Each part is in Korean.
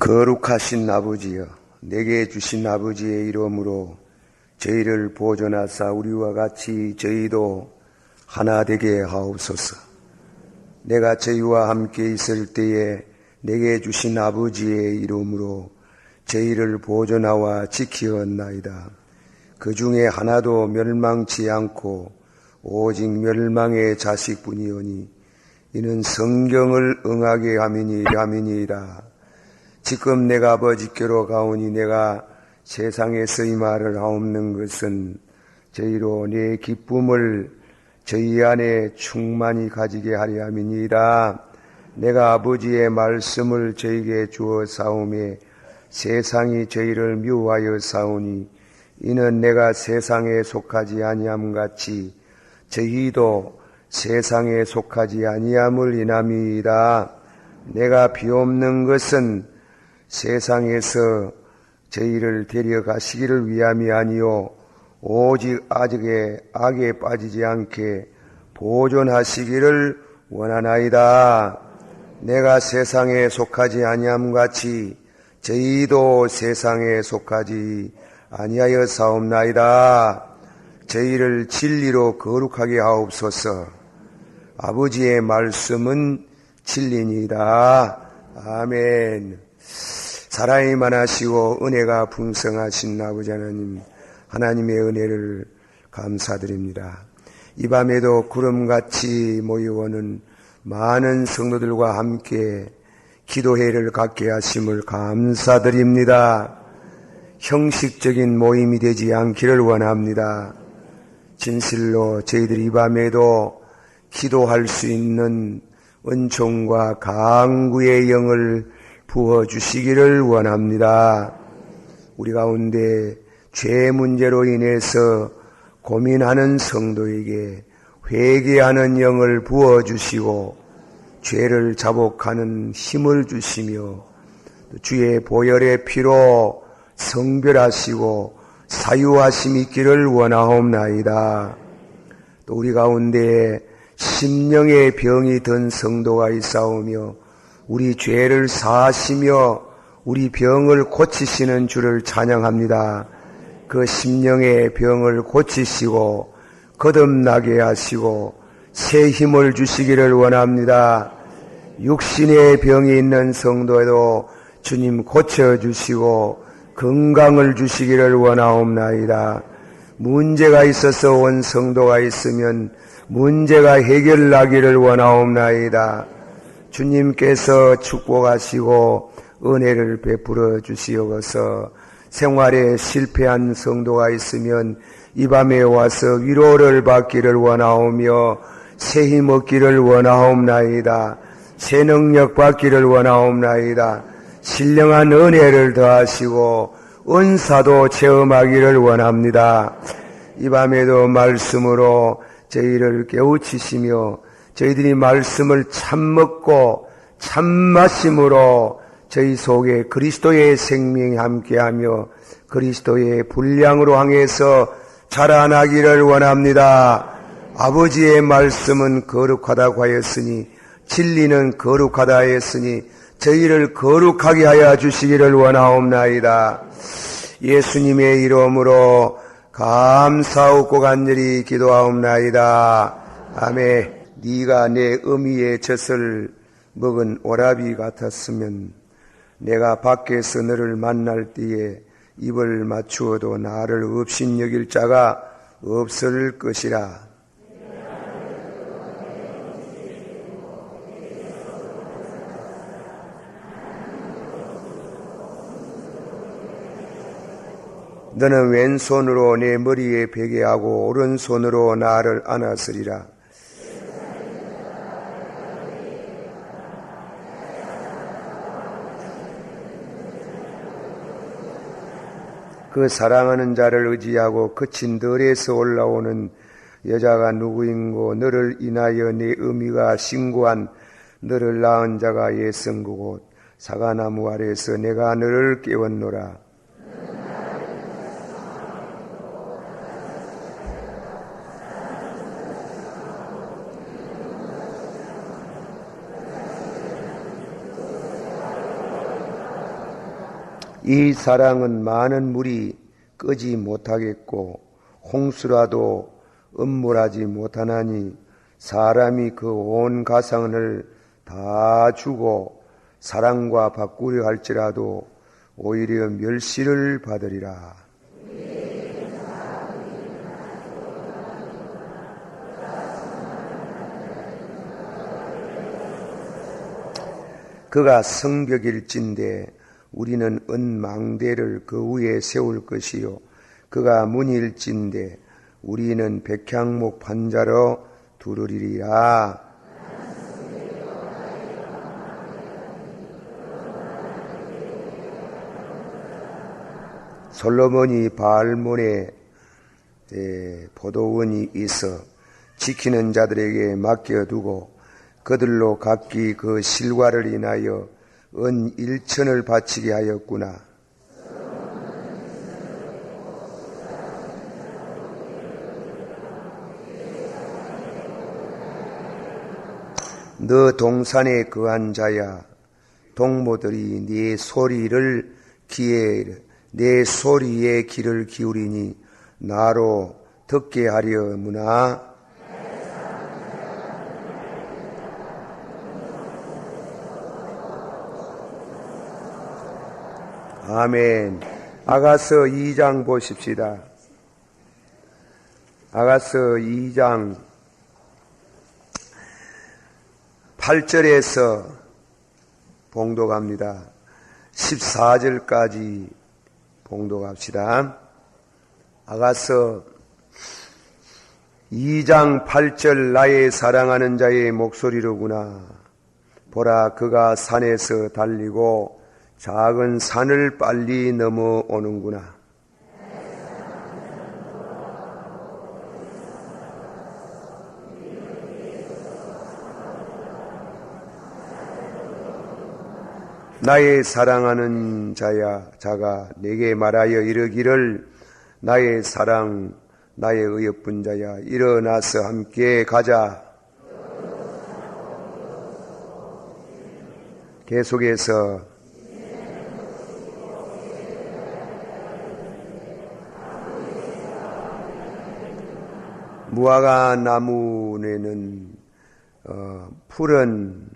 거룩하신 아버지여, 내게 주신 아버지의 이름으로 저희를 보존하사 우리와 같이 저희도 하나 되게 하옵소서. 내가 저희와 함께 있을 때에 내게 주신 아버지의 이름으로 저희를 보존하와 지키었나이다. 그 중에 하나도 멸망치 않고 오직 멸망의 자식뿐이오니 이는 성경을 응하게 함이니라. 지금 내가 아버지께로 가오니 내가 세상에서 이 말을 하옵는 것은 저희로 내 기쁨을 저희 안에 충만히 가지게 하려 함이니라. 내가 아버지의 말씀을 저희에게 주어 사오매 세상이 저희를 미워하여 사오니 이는 내가 세상에 속하지 아니함 같이 저희도 세상에 속하지 아니함을 인함이라. 내가 비옵는 것은 세상에서 저희를 데려가시기를 위함이 아니요 오직 악에 빠지지 않게 보존하시기를 원하나이다. 내가 세상에 속하지 아니함 같이 저희도 세상에 속하지 아니하여 사옵나이다. 저희를 진리로 거룩하게 하옵소서. 아버지의 말씀은 진리니이다. 아멘. 사랑이 많으시고 은혜가 풍성하신 아버지 하나님, 하나님의 은혜를 감사드립니다. 이 밤에도 구름같이 모여오는 많은 성도들과 함께 기도회를 갖게 하심을 감사드립니다. 형식적인 모임이 되지 않기를 원합니다. 진실로 저희들이 이 밤에도 기도할 수 있는 은총과 강구의 영을 부어주시기를 원합니다. 우리 가운데 죄 문제로 인해서 고민하는 성도에게 회개하는 영을 부어주시고 죄를 자복하는 힘을 주시며 주의 보혈의 피로 성별하시고 사유하심 있기를 원하옵나이다. 또 우리 가운데 심령의 병이 든 성도가 있사오며 우리 죄를 사하시며 우리 병을 고치시는 주를 찬양합니다. 그 심령의 병을 고치시고 거듭나게 하시고 새 힘을 주시기를 원합니다. 육신의 병이 있는 성도에도 주님 고쳐주시고 건강을 주시기를 원하옵나이다. 문제가 있어서 온 성도가 있으면 문제가 해결나기를 원하옵나이다. 주님께서 축복하시고 은혜를 베풀어 주시옵소서. 생활에 실패한 성도가 있으면 이 밤에 와서 위로를 받기를 원하오며 새 힘 얻기를 원하옵나이다. 새 능력 받기를 원하옵나이다. 신령한 은혜를 더하시고 은사도 체험하기를 원합니다. 이 밤에도 말씀으로 저희를 깨우치시며 저희들이 말씀을 참 먹고 참 마심으로 저희 속에 그리스도의 생명이 함께하며 그리스도의 분량으로 향해서 자라나기를 원합니다. 아버지의 말씀은 거룩하다고 하였으니 진리는 거룩하다 하였으니 저희를 거룩하게 하여 주시기를 원하옵나이다. 예수님의 이름으로 감사하고 간절히 기도하옵나이다. 아멘. 네가 내 어미의 젖을 먹은 오라비 같았으면 내가 밖에서 너를 만날 때에 입을 맞추어도 나를 없인 여길 자가 없을 것이라. 너는 왼손으로 내 머리에 베게 하고 오른손으로 나를 안았으리라. 그 사랑하는 자를 의지하고 그친 들에서 올라오는 여자가 누구인고 너를 인하여 내 어미가 신고한 너를 낳은 자가 예성구고 사과나무 아래에서 내가 너를 깨웠노라. 이 사랑은 많은 물이 끄지 못하겠고 홍수라도 음몰하지 못하나니 사람이 그 온 가상을 다 주고 사랑과 바꾸려 할지라도 오히려 멸시를 받으리라. 그가 성벽일진데 우리는 은망대를 그 위에 세울 것이요 그가 문일진데 우리는 백향목 판자로 두르리라. 솔로몬이 바알몬에 포도원이 있어 지키는 자들에게 맡겨두고 그들로 각기 그 실과를 인하여 은 1천을 바치게 하였구나. 너 동산에 거한 자야, 동무들이 네 소리에 귀를 기울이니 나로 듣게 하려무나. 아멘. 아가서 2장 보십시다. 아가서 2장 8절에서 봉독합니다. 14절까지 봉독합시다. 아가서 2장 8절 나의 사랑하는 자의 목소리로구나. 보라 그가 산에서 달리고 작은 산을 빨리 넘어오는구나. 나의 사랑하는 자가 내게 말하여 이르기를 나의 사랑 나의 의협분 자야 일어나서 함께 가자. 계속해서 무화과 나무에는 푸른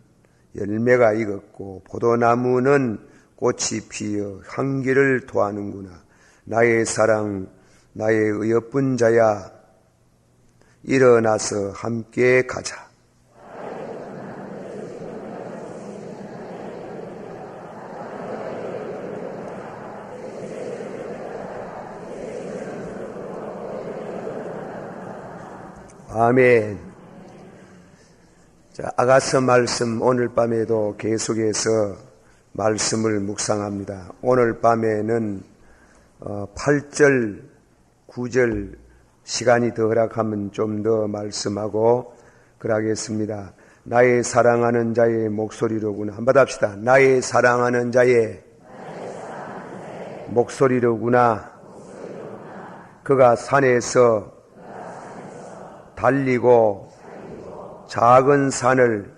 열매가 익었고 포도나무는 꽃이 피어 향기를 토하는구나. 나의 사랑 나의 의협분 자야 일어나서 함께 가자. 아멘. 자, 아가서 말씀 오늘 밤에도 계속해서 말씀을 묵상합니다. 오늘 밤에는 8절, 9절 시간이 더 허락하면 좀 더 말씀하고 그러겠습니다. 나의 사랑하는 자의 목소리로구나. 한번 합시다. 나의 사랑하는 자의 목소리로구나. 그가 산에서 달리고 작은 산을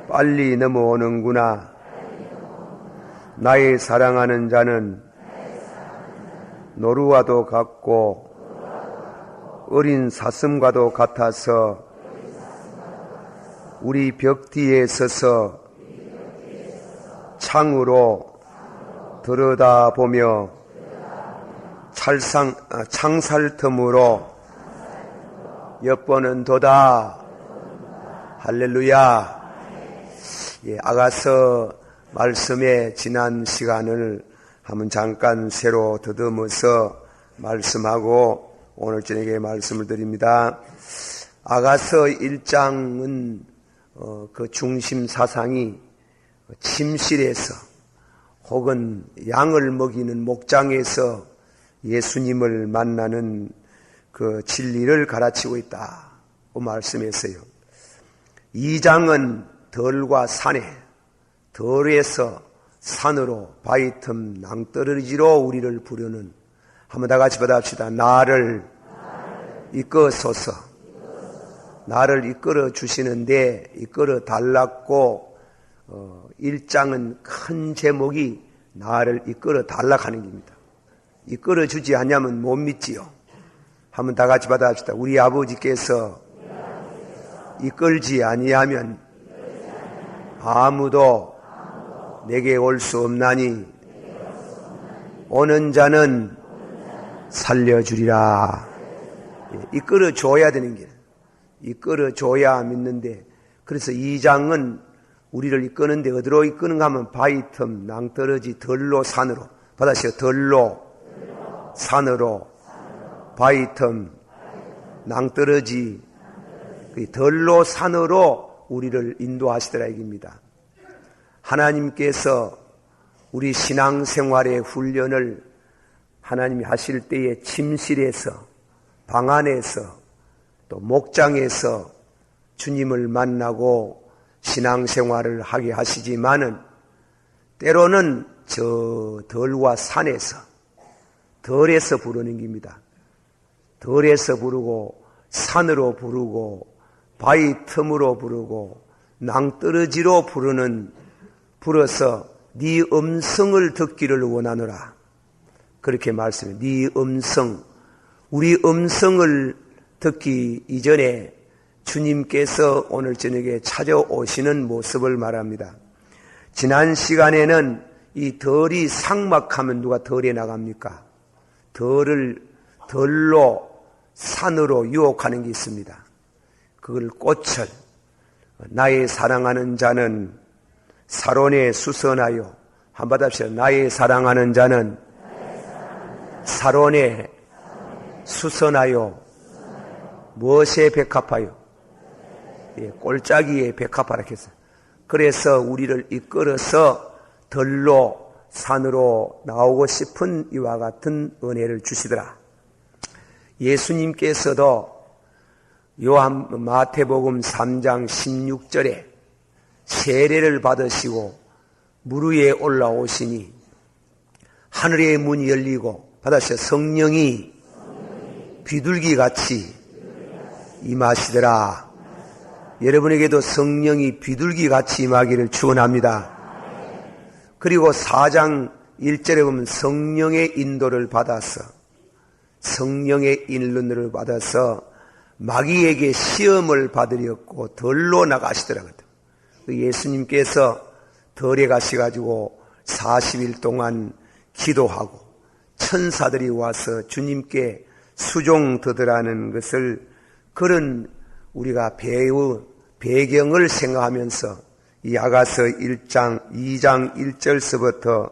빨리 넘어오는구나. 나의 사랑하는 자는 노루와도 같고 어린 사슴과도 같아서 우리 벽 뒤에 서서 창으로 들여다보며 창살 틈으로 엿보는 도다. 할렐루야. 예, 아가서 말씀의 지난 시간을 한번 잠깐 새로 더듬어서 말씀하고 오늘 저녁에 말씀을 드립니다. 아가서 1장은 그 중심 사상이 침실에서 혹은 양을 먹이는 목장에서 예수님을 만나는 그 진리를 가르치고 있다고 말씀했어요. 2장은 덜과 산에, 덜에서 산으로 바위틈 낭떠러지로 우리를 부르는, 한번 다 같이 받아봅시다. 나를 이끌어소서. 나를 이끌어 주시는데 이끌어 달랐고 1장은 큰 제목이 나를 이끌어 달라 하는 겁니다. 이끌어 주지 않냐면 못 믿지요. 한번 다 같이 받아합시다. 우리 아버지께서 이끌지 아니하면 아무도 내게 올 수 없나니 오는 자는 살려주리라. 이끌어 줘야 되는 게, 이끌어 줘야 믿는데, 그래서 2장은 우리를 이끄는데 어디로 이끄는가 하면 바위틈, 낭떠러지, 들로, 산으로. 받아시오. 들로, 산으로, 바위틈, 낭떠러지, 들로, 산으로 우리를 인도하시더라 이깁니다. 하나님께서 우리 신앙생활의 훈련을 하나님이 하실 때에 침실에서, 방 안에서, 또 목장에서 주님을 만나고 신앙생활을 하게 하시지만은 때로는 저 덜과 산에서, 덜에서 부르는 겁니다. 덜에서 부르고 산으로 부르고 바위 틈으로 부르고 낭떠러지로 불어서 네 음성을 듣기를 원하노라. 그렇게 말씀해요. 네 음성, 우리 음성을 듣기 이전에 주님께서 오늘 저녁에 찾아오시는 모습을 말합니다. 지난 시간에는 이 덜이 삭막하면 누가 덜에 나갑니까? 덜로 산으로 유혹하는 게 있습니다. 그걸 꽃을, 나의 사랑하는 자는 사론에 수선하여, 한번 받아봅시다. 나의 사랑하는 자는 사론에 수선하여 무엇에 백합하여? 꼴짜기에 백합하라 했어요. 그래서 우리를 이끌어서 덜로 산으로 나오고 싶은 이와 같은 은혜를 주시더라. 예수님께서도 마태복음 3장 16절에 세례를 받으시고 물 위에 올라오시니 하늘의 문이 열리고 받으셔 성령이 비둘기같이 임하시더라. 여러분에게도 성령이 비둘기같이 임하기를 축원합니다. 그리고 4장 1절에 보면 성령의 인도를 받아서, 성령의 인도를 받아서 마귀에게 시험을 받으렸고 덜로 나가시더라고요. 예수님께서 덜에 가셔가지고 40일 동안 기도하고 천사들이 와서 주님께 수종드더라는 것을, 그런 우리가 배경을 생각하면서 이 아가서 1장 2장 1절서부터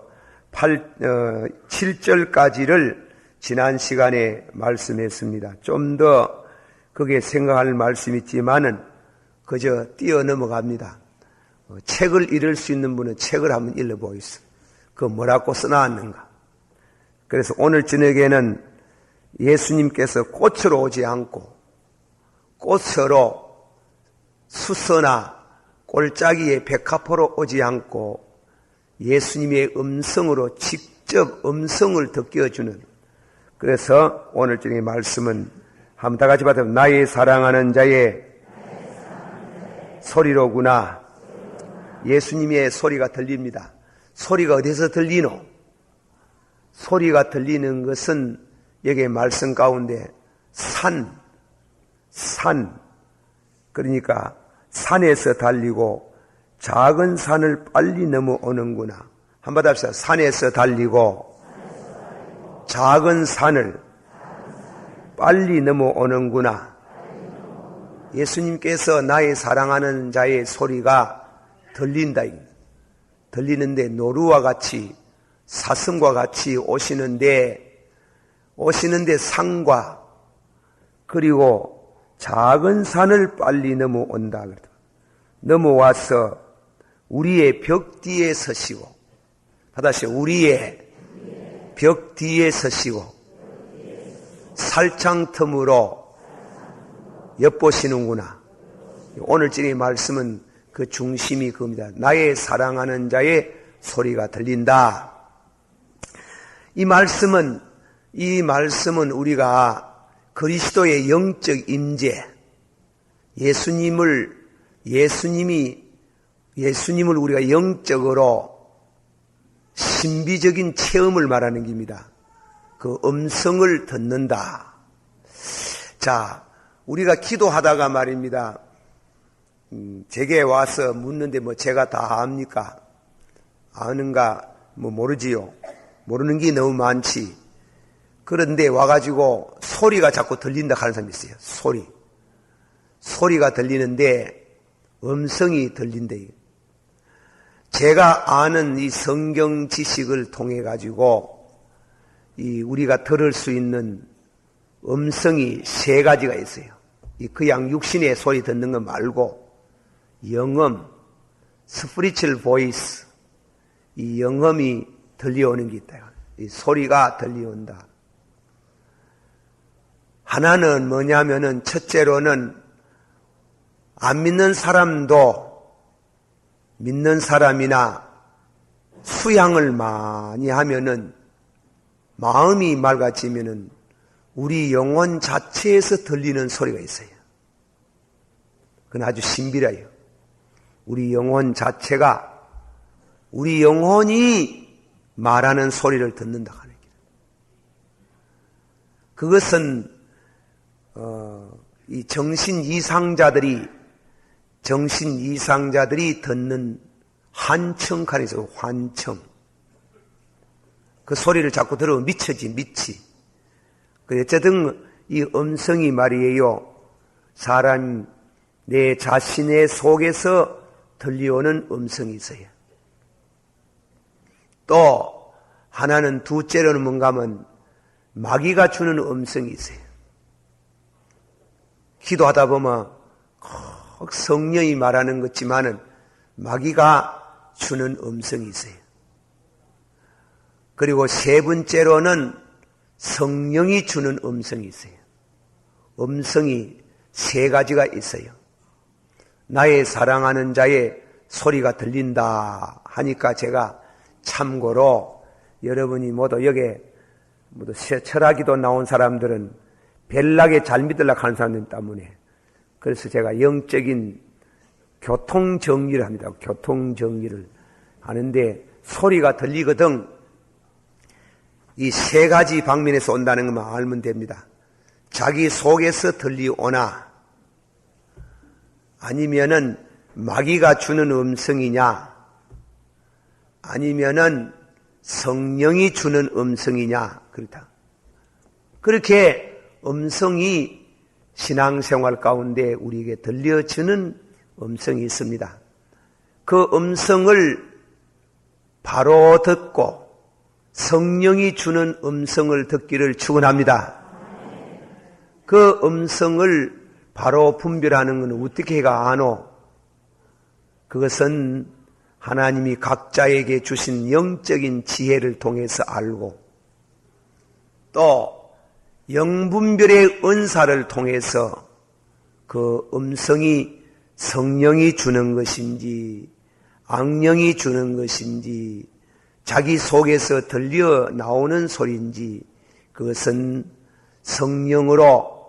7절까지를 지난 시간에 말씀했습니다. 좀 더 그게 생각할 말씀이 있지만은 그저 뛰어넘어갑니다. 책을 읽을 수 있는 분은 책을 한번 읽어보겠습니다. 그 뭐라고 써놨는가. 그래서 오늘 저녁에는 예수님께서 꽃으로 오지 않고 꽃으로 수서나 꼴짜기의 백합으로 오지 않고 예수님의 음성으로 직접 음성을 듣게 해주는, 그래서 오늘 저녁의 말씀은 한번 다 같이 받아보면 나의 사랑하는 자의 소리로구나. 예수님의 소리가 들립니다. 소리가 어디서 들리노? 소리가 들리는 것은 여기 말씀 가운데 산, 그러니까 산에서 달리고 작은 산을 빨리 넘어오는구나. 한번 합시다. 산에서 달리고 작은 산을 빨리 넘어오는구나. 예수님께서 나의 사랑하는 자의 소리가 들린다. 들리는데 노루와 같이 사슴과 같이 오시는데 산과 그리고 작은 산을 빨리 넘어온다. 넘어와서 우리의 벽 뒤에 서시고, 받아시오. 우리의 벽 뒤에 서시고 살창 틈으로 엿보시는구나. 오늘 저녁의 말씀은 그 중심이 그겁니다. 나의 사랑하는 자의 소리가 들린다. 이 말씀은 우리가 그리스도의 영적 임재, 예수님을 우리가 영적으로 신비적인 체험을 말하는 겁니다. 그 음성을 듣는다. 자, 우리가 기도하다가 말입니다. 제게 와서 묻는데 뭐 제가 다 압니까? 아는가? 뭐 모르지요. 모르는 게 너무 많지. 그런데 와가지고 소리가 자꾸 들린다 하는 사람이 있어요. 소리가 들리는데 음성이 들린대요. 제가 아는 이 성경 지식을 통해 가지고 이 우리가 들을 수 있는 음성이 세 가지가 있어요. 이 그냥 육신의 소리 듣는 거 말고 영음, spiritual voice, 이 영음이 들려오는 게 있다. 이 소리가 들려온다. 하나는 뭐냐면은 첫째로는 안 믿는 사람도 믿는 사람이나 수양을 많이 하면은 마음이 맑아지면은 우리 영혼 자체에서 들리는 소리가 있어요. 그건 아주 신비해요. 우리 영혼 자체가 우리 영혼이 말하는 소리를 듣는다 하는 거예요. 그것은 이 정신 이상자들이 듣는 환청칸에서 환청. 그 소리를 자꾸 들으면 미치. 어쨌든 이 음성이 말이에요. 사람 내 자신의 속에서 들려오는 음성이 있어요. 또 하나는 둘째로는 뭔가 하면 마귀가 주는 음성이 있어요. 기도하다 보면 꼭 성령이 말하는 것 같지만은 마귀가 주는 음성이 있어요. 그리고 세 번째로는 성령이 주는 음성이 있어요. 음성이 세 가지가 있어요. 나의 사랑하는 자의 소리가 들린다 하니까 제가 참고로 여러분이 모두 여기에 모두 철학기도 나온 사람들은 벨나게 잘 믿으려고 하는 사람들 때문에 그래서 제가 영적인 교통정리를 합니다. 교통정리를 하는데 소리가 들리거든 이 세 가지 방면에서 온다는 것만 알면 됩니다. 자기 속에서 들리오나 아니면은 마귀가 주는 음성이냐 아니면은 성령이 주는 음성이냐 그렇다. 그렇게 음성이 신앙생활 가운데 우리에게 들려주는 음성이 있습니다. 그 음성을 바로 듣고 성령이 주는 음성을 듣기를 축원합니다. 그 음성을 바로 분별하는 것은 어떻게 해가 아노? 그것은 하나님이 각자에게 주신 영적인 지혜를 통해서 알고 또 영분별의 은사를 통해서 그 음성이 성령이 주는 것인지 악령이 주는 것인지 자기 속에서 들려 나오는 소리인지 그것은 성령으로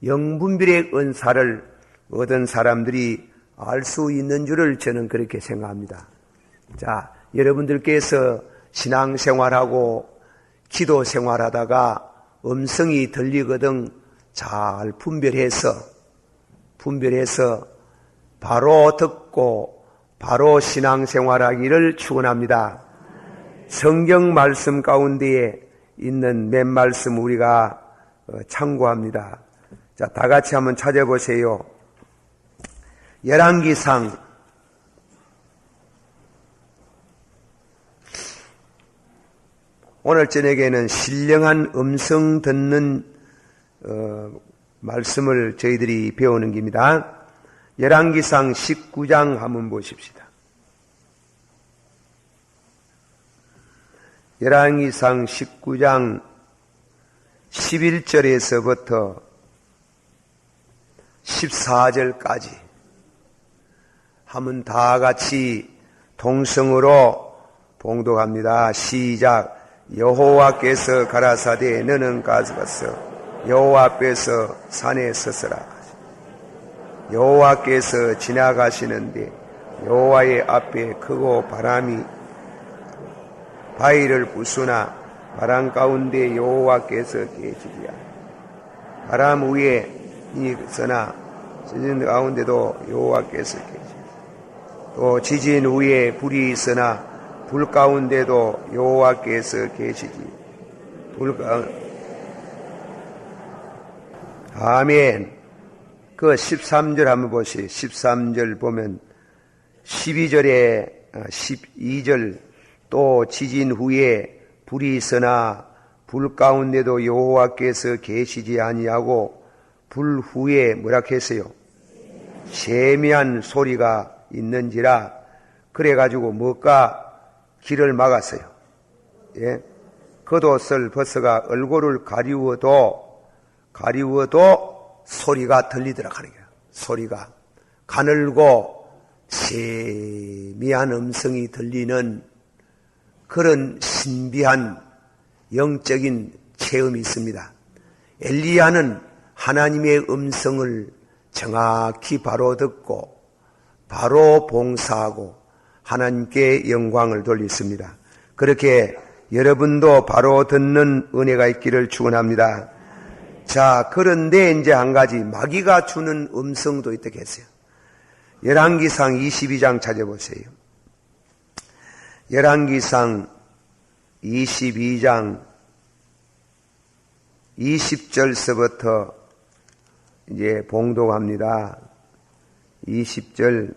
영분별의 은사를 얻은 사람들이 알 수 있는 줄을 저는 그렇게 생각합니다. 자, 여러분들께서 신앙생활하고 기도생활하다가 음성이 들리거든 잘 분별해서 바로 듣고 바로 신앙생활하기를 축원합니다. 성경 말씀 가운데에 있는 몇 말씀 우리가 참고합니다. 자, 다 같이 한번 찾아보세요. 열왕기상 '오늘 저녁에는 신령한 음성 듣는 말씀을 저희들이 배우는 겁니다. 열왕기상 19장 한번 보십시다. 열왕기상 19장 11절에서부터 14절까지 한번 다 같이 동성으로 봉독합니다. 시작. 여호와께서 가라사대 너는 가서 여호와 앞에서 산에 서서라. 여호와께서 지나가시는데 여호와의 앞에 크고 바람이 바위를 부수나 바람 가운데 여호와께서 계시리라. 바람 위에 있으나 지진 가운데도 여호와께서 계시리라. 또 지진 위에 불이 있으나 불 가운데도 여호와께서 계시지. 아멘. 그 13절 한번 보시. 13절 보면 12절 또 지진 후에 불이 있으나 불 가운데도 여호와께서 계시지 아니하고 불 후에 뭐라 했어요? 세미한 소리가 있는지라. 그래가지고 뭐가 길을 막았어요. 예? 겉옷을 벗어가 얼굴을 가리워도 소리가 들리더라 하는 거예요. 소리가 가늘고 세미한 음성이 들리는 그런 신비한 영적인 체험이 있습니다. 엘리야는 하나님의 음성을 정확히 바로 듣고 바로 봉사하고 하나님께 영광을 돌렸습니다. 그렇게 여러분도 바로 듣는 은혜가 있기를 축원합니다. 자, 그런데 이제 한 가지 마귀가 주는 음성도 있다고 했어요. 열왕기상 22장 찾아보세요. 열왕기상 22장 20절서부터 이제 봉독합니다. 20절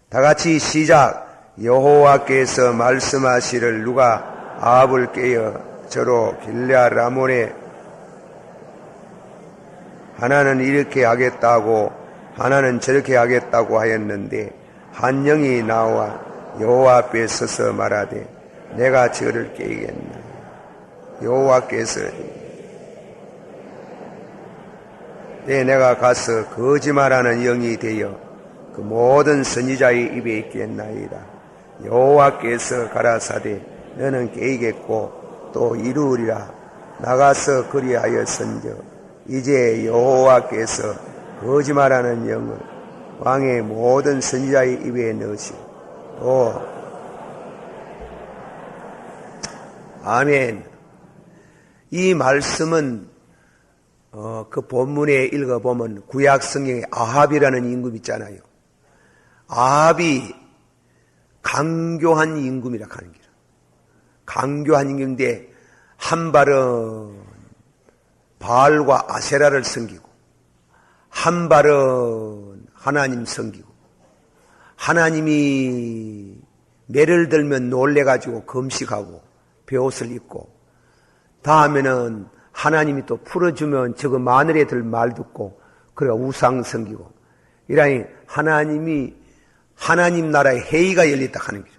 다 같이 시작. 여호와께서 말씀하시를 누가 아합을 깨어 저로 길르앗 라몬에 하나는 이렇게 하겠다고 하나는 저렇게 하겠다고 하였는데 한 영이 나와 여호와 앞에 서서 말하되 내가 저를 깨겠나. 여호와께서 내가 가서 거짓말하는 영이 되어 그 모든 선지자의 입에 있겠나이다. 여호와께서 가라사대 너는 깨이겠고 또 이루으리라. 나가서 그리하였은즉 이제 여호와께서 거짓말하는 영을 왕의 모든 선지자의 입에 넣으시고 또 아멘. 이 말씀은 그 본문에 읽어보면 구약 성경에 아합이라는 임금 있잖아요. 아합이 강교한 임금이라 하는 거예요. 강교한 임금인데 한 발은 바알과 아세라를 섬기고 한 발은 하나님 섬기고 하나님이 매를 들면 놀래가지고 금식하고 베옷을 입고 다음에는 하나님이 또 풀어주면 저거 마늘에 들 말 듣고 그래 우상 섬기고 이러니 하나님 나라의 회의가 열렸다 하는 거죠.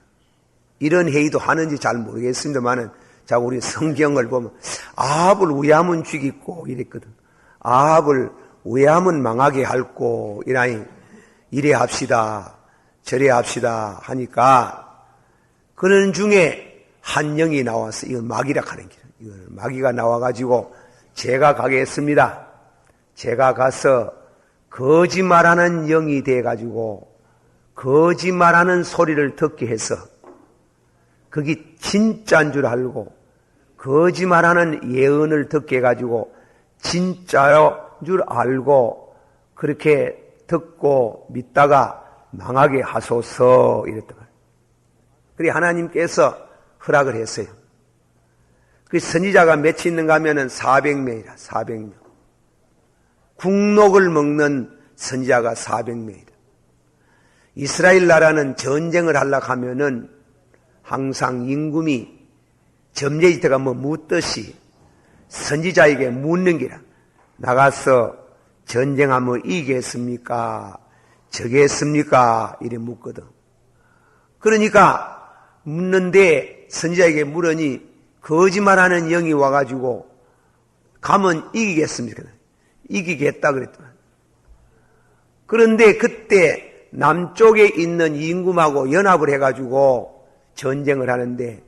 이런 회의도 하는지 잘 모르겠습니다만은 자 우리 성경을 보면 아합을 왜하면 죽이고 이랬거든. 아합을 왜하면 망하게 할고 이러니 이래 합시다 저래 합시다 하니까 그런 중에 한 영이 나와서 이건 마귀라 하는 거예요. 이건 마귀가 나와가지고 제가 가겠습니다. 제가 가서 거짓말하는 영이 돼가지고 거짓말하는 소리를 듣게 해서 그게 진짜인 줄 알고 거짓말하는 예언을 듣게 해가지고 진짜인 줄 알고 그렇게 듣고 믿다가 망하게 하소서 이랬던 거예요. 그래 하나님께서 허락을 했어요. 그 선지자가 몇이 있는가 하면은 400명이라 400명. 국록을 먹는 선지자가 400명이다. 이스라엘 나라는 전쟁을 하려고 하면은 항상 임금이 점례지태가 묻듯이 선지자에게 묻는 게라. 나가서 전쟁하면 이기겠습니까? 저겠습니까? 이래 묻거든. 그러니까 묻는데 선지자에게 물으니 거짓말하는 영이 와가지고 가면 이기겠습니까? 이기겠다 그랬더만. 그런데 그때 남쪽에 있는 임금하고 연합을 해가지고 전쟁을 하는데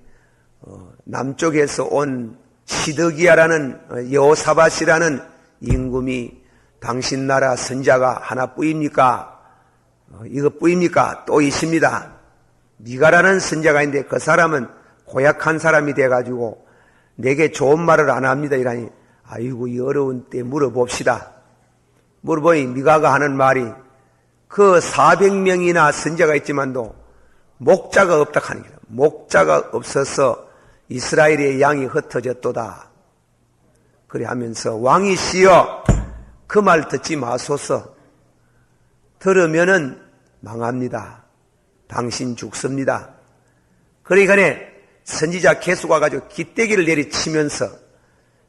남쪽에서 온 시드기야라는 여호사밧이라는 임금이 당신 나라 선지자가 하나뿐입니까? 이것뿐입니까? 또 있습니다. 미가라는 선지자가 있는데 그 사람은 고약한 사람이 돼가지고 내게 좋은 말을 안 합니다. 이라니, 아이고, 이 어려운 때 물어봅시다. 물어보니 미가가 하는 말이 그 400명이나 선지자가 있지만도 목자가 없다 하는 거예요. 목자가 없어서 이스라엘의 양이 흩어졌도다. 그래 하면서 왕이시여 그 말 듣지 마소서. 들으면은 망합니다. 당신 죽습니다. 그러니까 선지자 계속 와가지고 기대기를 내리치면서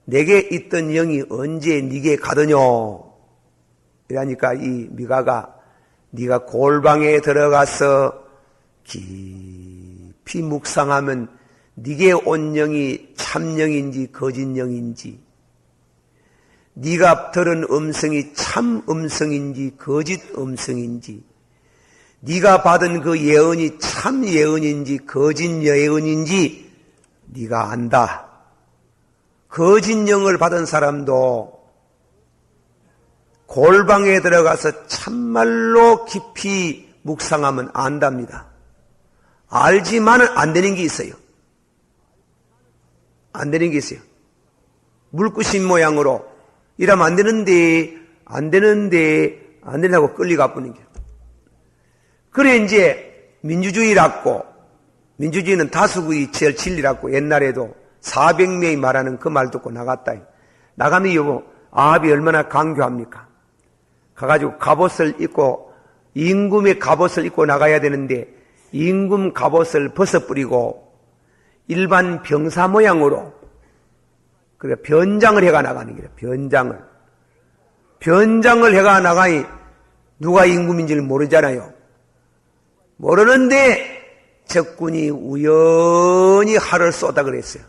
내게 있던 영이 언제 네게 가더뇨? 이러니까 이 미가가 네가 골방에 들어가서 깊이 묵상하면 네게 온 영이 참 영인지 거짓 영인지, 네가 들은 음성이 참 음성인지 거짓 음성인지, 네가 받은 그 예언이 참 예언인지 거짓 예언인지 네가 안다. 거짓 영을 받은 사람도 골방에 들어가서 참말로 깊이 묵상하면 안답니다. 알지만은 안 되는 게 있어요. 안 되는 게 있어요. 물구심 모양으로 이러면 안 된다고 끌리가 뿌는 게. 그래 이제 민주주의라고, 민주주의는 다수국이 제일 진리라고 옛날에도 400명이 말하는 그 말 듣고 나갔다. 나가면 여보 아합이 얼마나 강교합니까? 가가지고 갑옷을 입고 임금의 갑옷을 입고 나가야 되는데 임금 갑옷을 벗어버리고 일반 병사 모양으로 그래 변장을 해가 나가는 거예요. 변장을 해가 나가니 누가 임금인지를 모르잖아요. 모르는데 적군이 우연히 활을 쏘다 그랬어요.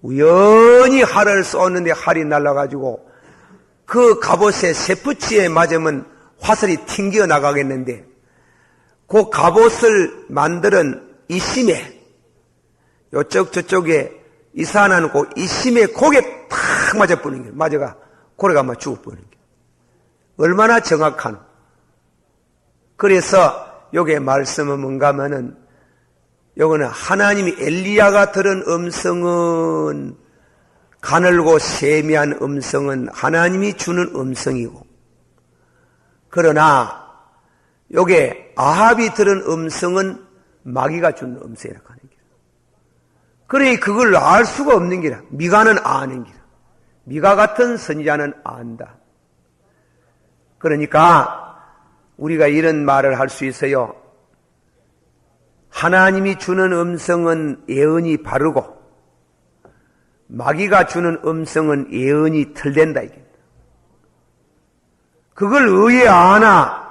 우연히 활을 쏘는데 활이 날아가지고 그 갑옷의 세푸치에 맞으면 화살이 튕겨 나가겠는데 그 갑옷을 만드는 이심에 요쪽 저쪽에 이산하는 그 이심에 고개 탁 맞아 뿌는 거예요. 맞아가 고래가 아마 죽어 뿌는 거예요. 얼마나 정확한. 그래서 요게 말씀은 뭔가 하면은 요거는 하나님이 엘리야가 들은 음성은 가늘고 세미한 음성은 하나님이 주는 음성이고, 그러나 요게 아합이 들은 음성은 마귀가 주는 음성이라고 하는 거예요. 그러니 그걸 알 수가 없는 게라. 미가는 아는 게라. 미가 같은 선지자는 안다. 그러니까 우리가 이런 말을 할 수 있어요. 하나님이 주는 음성은 예언이 바르고 마귀가 주는 음성은 예언이 틀된다. 이게. 그걸 왜 아나?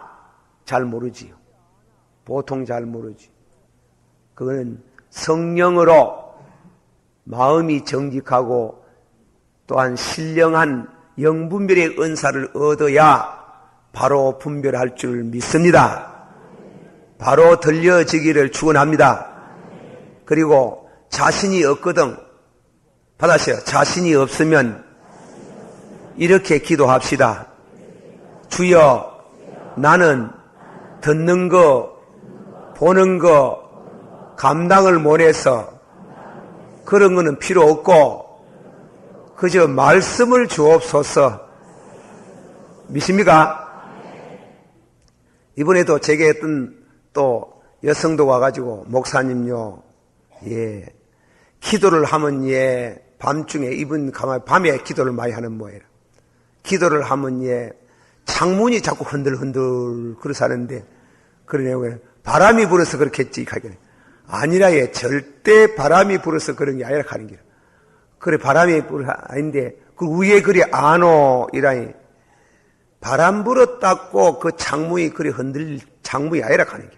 잘 모르지요. 보통 잘 모르지. 그거는 성령으로 마음이 정직하고 또한 신령한 영분별의 은사를 얻어야 바로 분별할 줄 믿습니다. 바로 들려지기를 축원합니다. 그리고 자신이 없거든 받으세요. 자신이 없으면 이렇게 기도합시다. 주여, 나는 듣는 거, 보는 거 감당을 못해서 그런 거는 필요 없고 그저 말씀을 주옵소서. 믿습니까? 이번에도 제게 어떤 또 여성도 와가지고 목사님요, 예, 기도를 하면 예, 밤중에 이분 가만 밤에 기도를 많이 하는 모양이라. 기도를 하면 예, 창문이 자꾸 흔들흔들 그러서 하는데 그러냐고요. 바람이 불어서 그렇겠지 하길래 아니라 예, 절대 바람이 불어서 그런 게 아니라 하는 게. 그래 바람이 불어 아닌데 그 위에 그리 안오 이라니 바람 불었다고 그 창문이 그리 흔들 창문이 아니라 하는 게.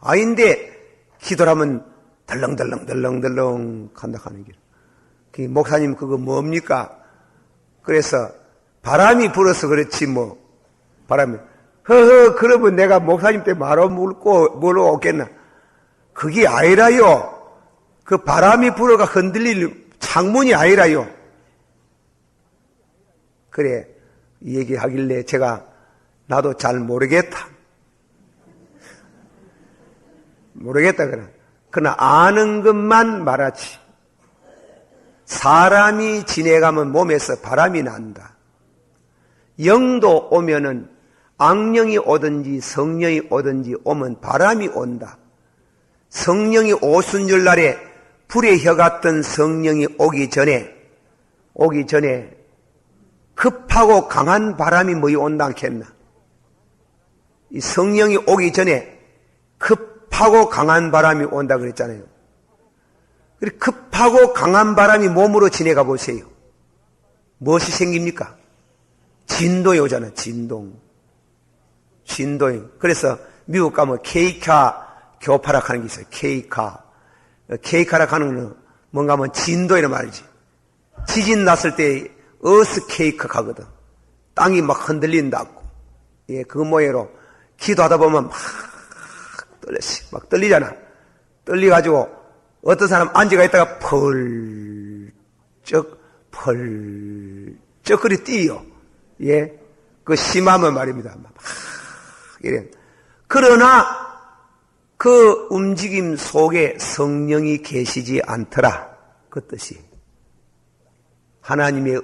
아닌데 기도를 하면 덜렁덜렁 한다 하는 길. 목사님 그거 뭡니까? 그래서 바람이 불어서 그렇지 뭐 바람이 그러면 내가 목사님 때 말어 물고 뭐로 오겠나? 그게 아니라요. 그 바람이 불어가 흔들릴 창문이 아니라요. 그래 이 얘기하길래 제가 나도 잘 모르겠다. 모르겠다 그러나 아는 것만 말하지. 사람이 지내가면 몸에서 바람이 난다. 영도 오면은 악령이 오든지 성령이 오든지 오면 바람이 온다. 성령이 오순절 날에 불의 혀 같은 성령이 오기 전에 급하고 강한 바람이 뭐이 온다 않겠나? 이 성령이 오기 전에 급하고 강한 바람이 온다 그랬잖아요. 급하고 강한 바람이 몸으로 지내가 보세요. 무엇이 생깁니까? 진동이 오잖아요. 진동이. 그래서 미국 가면 케이카 교파락 하는 게 있어요. 케이카락 하는 건 뭔가 하면 진도이란 말이지. 지진 났을 때 어스케이크 가거든. 땅이 막 흔들린다고. 예, 그 모양으로 기도하다 보면 막 떨리잖아. 떨려가지고 어떤 사람 앉아가 있다가 펄쩍 그리 뛰어. 예, 그 심하면 말입니다. 막 이래. 그러나 그 움직임 속에 성령이 계시지 않더라. 그 뜻이. 하나님의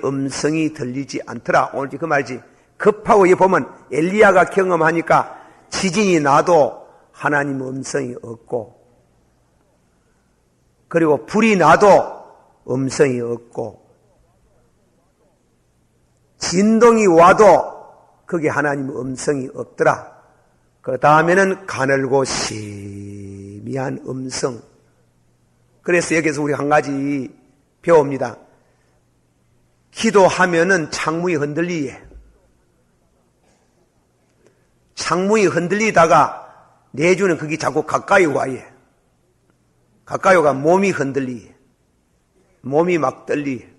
음성이 들리지 않더라. 오늘 그 말이지. 급하고 보면 엘리야가 경험하니까 지진이 나도 하나님 음성이 없고, 그리고 불이 나도 음성이 없고, 진동이 와도 거기에 하나님 음성이 없더라. 그 다음에는 가늘고 세미한 음성. 그래서 여기서 우리 한 가지 배웁니다. 기도하면은 창문이 흔들리예. 창문이 흔들리다가 내주는 그게 자꾸 가까이 와예. 가까이 오가 몸이 흔들리예. 몸이 막 떨리예.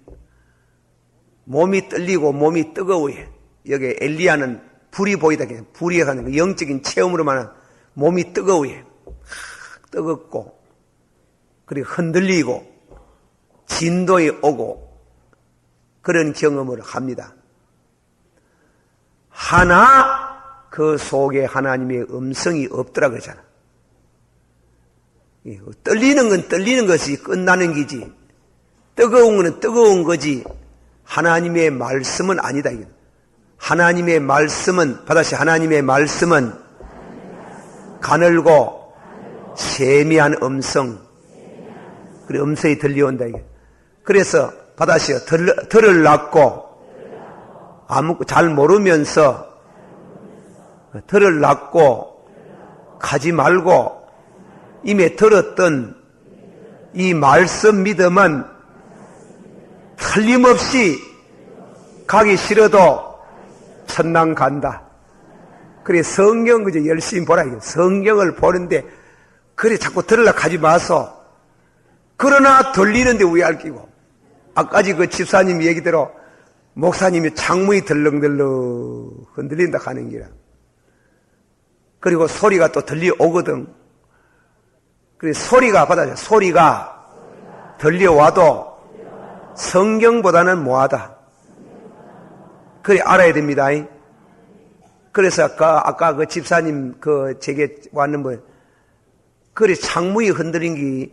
몸이 떨리고 몸이 뜨거워예. 여기 엘리야는 불이 보이다. 불이 하는 영적인 체험으로만 몸이 뜨거워예. 뜨겁고, 그리고 흔들리고, 진동이 오고, 그런 경험을 합니다. 하나, 그 속에 하나님의 음성이 없더라 그러잖아. 떨리는 건 떨리는 것이 끝나는 기지. 뜨거운 건 뜨거운 거지. 하나님의 말씀은 아니다. 하나님의 말씀은 가늘고 세미한 음성. 그래, 음성이 들려온다. 그래서 받아시오. 들을 낳고 잘 모르면서 들을 낳고 가지 말고 이미 들었던 이 말씀 믿음은 틀림없이 가기 싫어도 천당 간다. 그래, 성경 그저 열심히 보라. 성경을 보는데 그래 자꾸 들으려고 하지 마소. 그러나 들리는데 왜 알 끼고. 아까지 그 집사님 얘기대로 목사님이 창문이 덜렁덜렁 흔들린다 하는 기라. 그리고 소리가 또 들려오거든. 그래, 소리가 들려와도 성경보다는 뭐하다. 그래, 알아야 됩니다. 그래서 아까 그 집사님 제게 왔는 분, 그래, 창문이 흔들린 게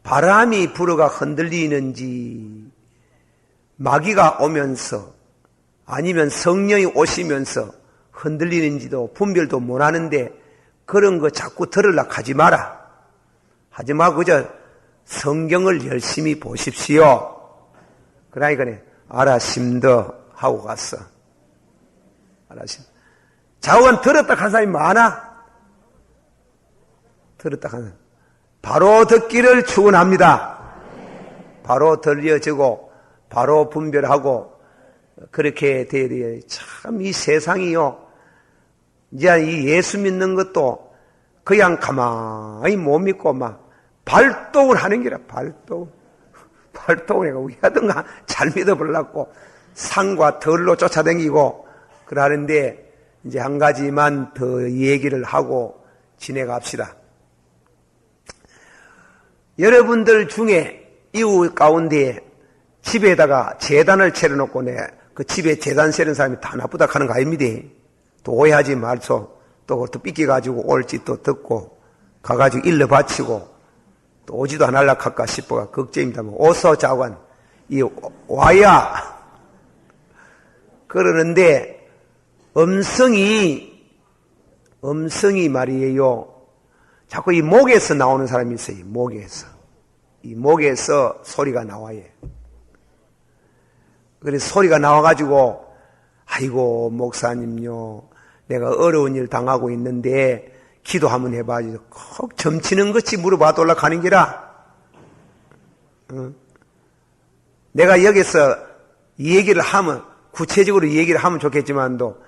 바람이 불어가 흔들리는지, 마귀가 오면서, 아니면 성령이 오시면서 흔들리는지도 분별도 못 하는데, 그런 거 자꾸 들으려고 하지 마라. 하지 말고 그저 성경을 열심히 보십시오. 그러니까 알아심더 하고 갔어. 알아심. 자원 들었다 한 사람이 많아. 들었다 한 사람. 바로 듣기를 축원합니다. 바로 들려지고 바로 분별하고 그렇게 돼야 돼요. 참 이 세상이요. 이제 이 예수 믿는 것도 그냥 가만히 못 믿고 막 발동을 하는 게라. 발동을 해가 왜 하든가 잘 믿어보려고 산과 덜로 쫓아다니고 그러는데 이제 한 가지만 더 얘기를 하고 지내갑시다. 여러분들 중에 이웃 가운데 집에다가 제단을 차려놓고 그 집에 제단 세는 사람이 다 나쁘다 하는 거 아닙니다. 또 오해하지 말소. 또 삐끼가지고 올지 또 듣고 가가지고 일러 바치고 또 오지도 않을라 할까 싶어가 걱정입니다. 오서 자관 이 와야 그러는데 음성이 말이에요. 자꾸 이 목에서 나오는 사람이 있어요. 이 목에서 소리가 나와요. 그래서 소리가 나와가지고 아이고 목사님요, 내가 어려운 일 당하고 있는데 기도 한번 해봐야지. 꼭 점치는 것이 물어봐도 올라가는 기라. 내가 여기서 이 얘기를 하면 구체적으로 이 얘기를 하면 좋겠지만도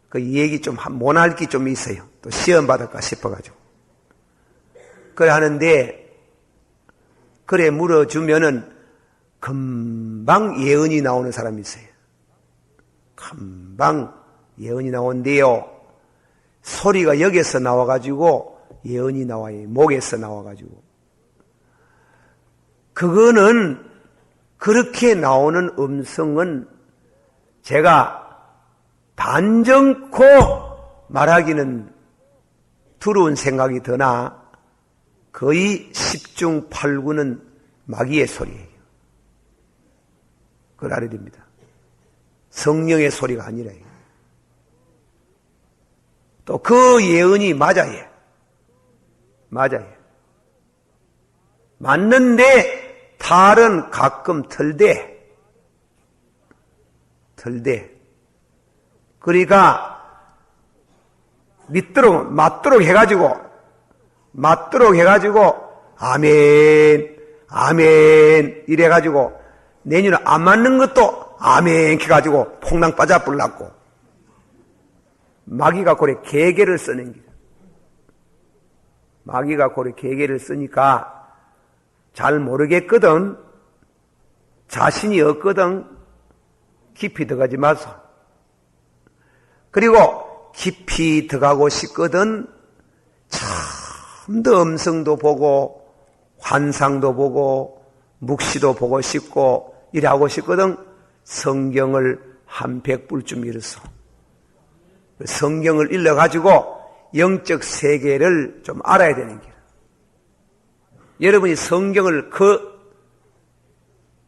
그 얘기 좀 못할 게 좀 있어요. 또 시험 받을까 싶어가지고. 그래 하는데 그래 물어주면은 금방 예언이 나오는 사람이 있어요. 금방 예언이 나온대요. 소리가 여기서 나와가지고 예언이 나와요. 목에서 나와가지고. 그거는 그렇게 나오는 음성은 제가 단정코 말하기는 두려운 생각이 드나 거의 10중 8구는 마귀의 소리예요. 그걸 알아야 됩니다. 성령의 소리가 아니라요. 또 그 예언이 맞아요. 맞는데 탈은 가끔 털대. 그러니까 맞도록 해가지고 아멘 이래가지고 내년에 안 맞는 것도 아멘 해가지고 폭랑 빠져불났고 마귀가 고래 계계를 쓰는 게 마귀가 고래 계계를 쓰니까 잘 모르겠거든. 자신이 없거든. 깊이 들어가지 마소. 그리고 깊이 들어가고 싶거든. 참 더 음성도 보고 환상도 보고 묵시도 보고 싶고 이래 하고 싶거든. 성경을 한 100불쯤 읽었어. 성경을 읽어가지고 영적 세계를 좀 알아야 되는 게. 여러분이 성경을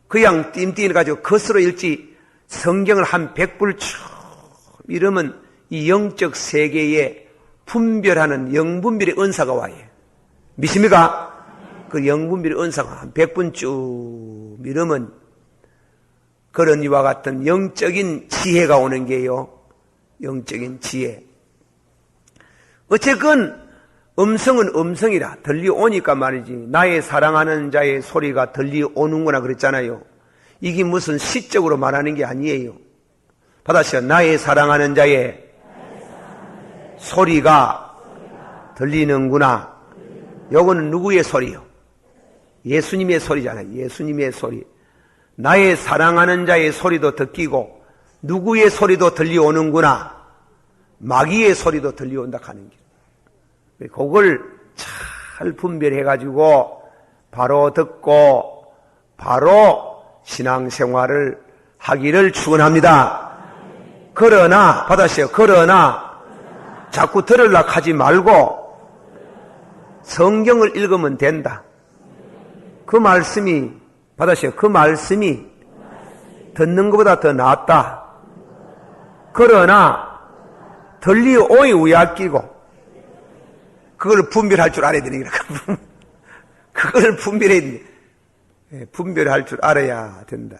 그냥 띵띵 가지고 겉으로 읽지 성경을 한 100불 쭉 이러면 이 영적 세계에 분별하는 영분별의 은사가 와요. 믿습니까? 그 영분별의 은사가 한 100분 쭉 이러면 그런 이와 같은 영적인 지혜가 오는 게요. 영적인 지혜. 어쨌건 음성은 음성이라 들려오니까 말이지. 나의 사랑하는 자의 소리가 들려오는구나 그랬잖아요. 이게 무슨 시적으로 말하는 게 아니에요. 받아시오. 나의 사랑하는 자의 소리가 들리는구나. 요거는 누구의 소리요? 예수님의 소리잖아요. 예수님의 소리. 나의 사랑하는 자의 소리도 듣기고 누구의 소리도 들려오는구나. 마귀의 소리도 들려온다 하는 길. 그걸 잘 분별해가지고 바로 듣고 바로 신앙생활을 하기를 축원합니다. 그러나 받아시오. 그러나 자꾸 들으려고 하지 말고 성경을 읽으면 된다. 그 말씀이 받아시오. 그 말씀이 듣는 것보다 더 낫다. 그러나 들리오이 우야끼고 그걸 분별할 줄 알아야 되는 거라. 그걸 분별할 줄 알아야 된다.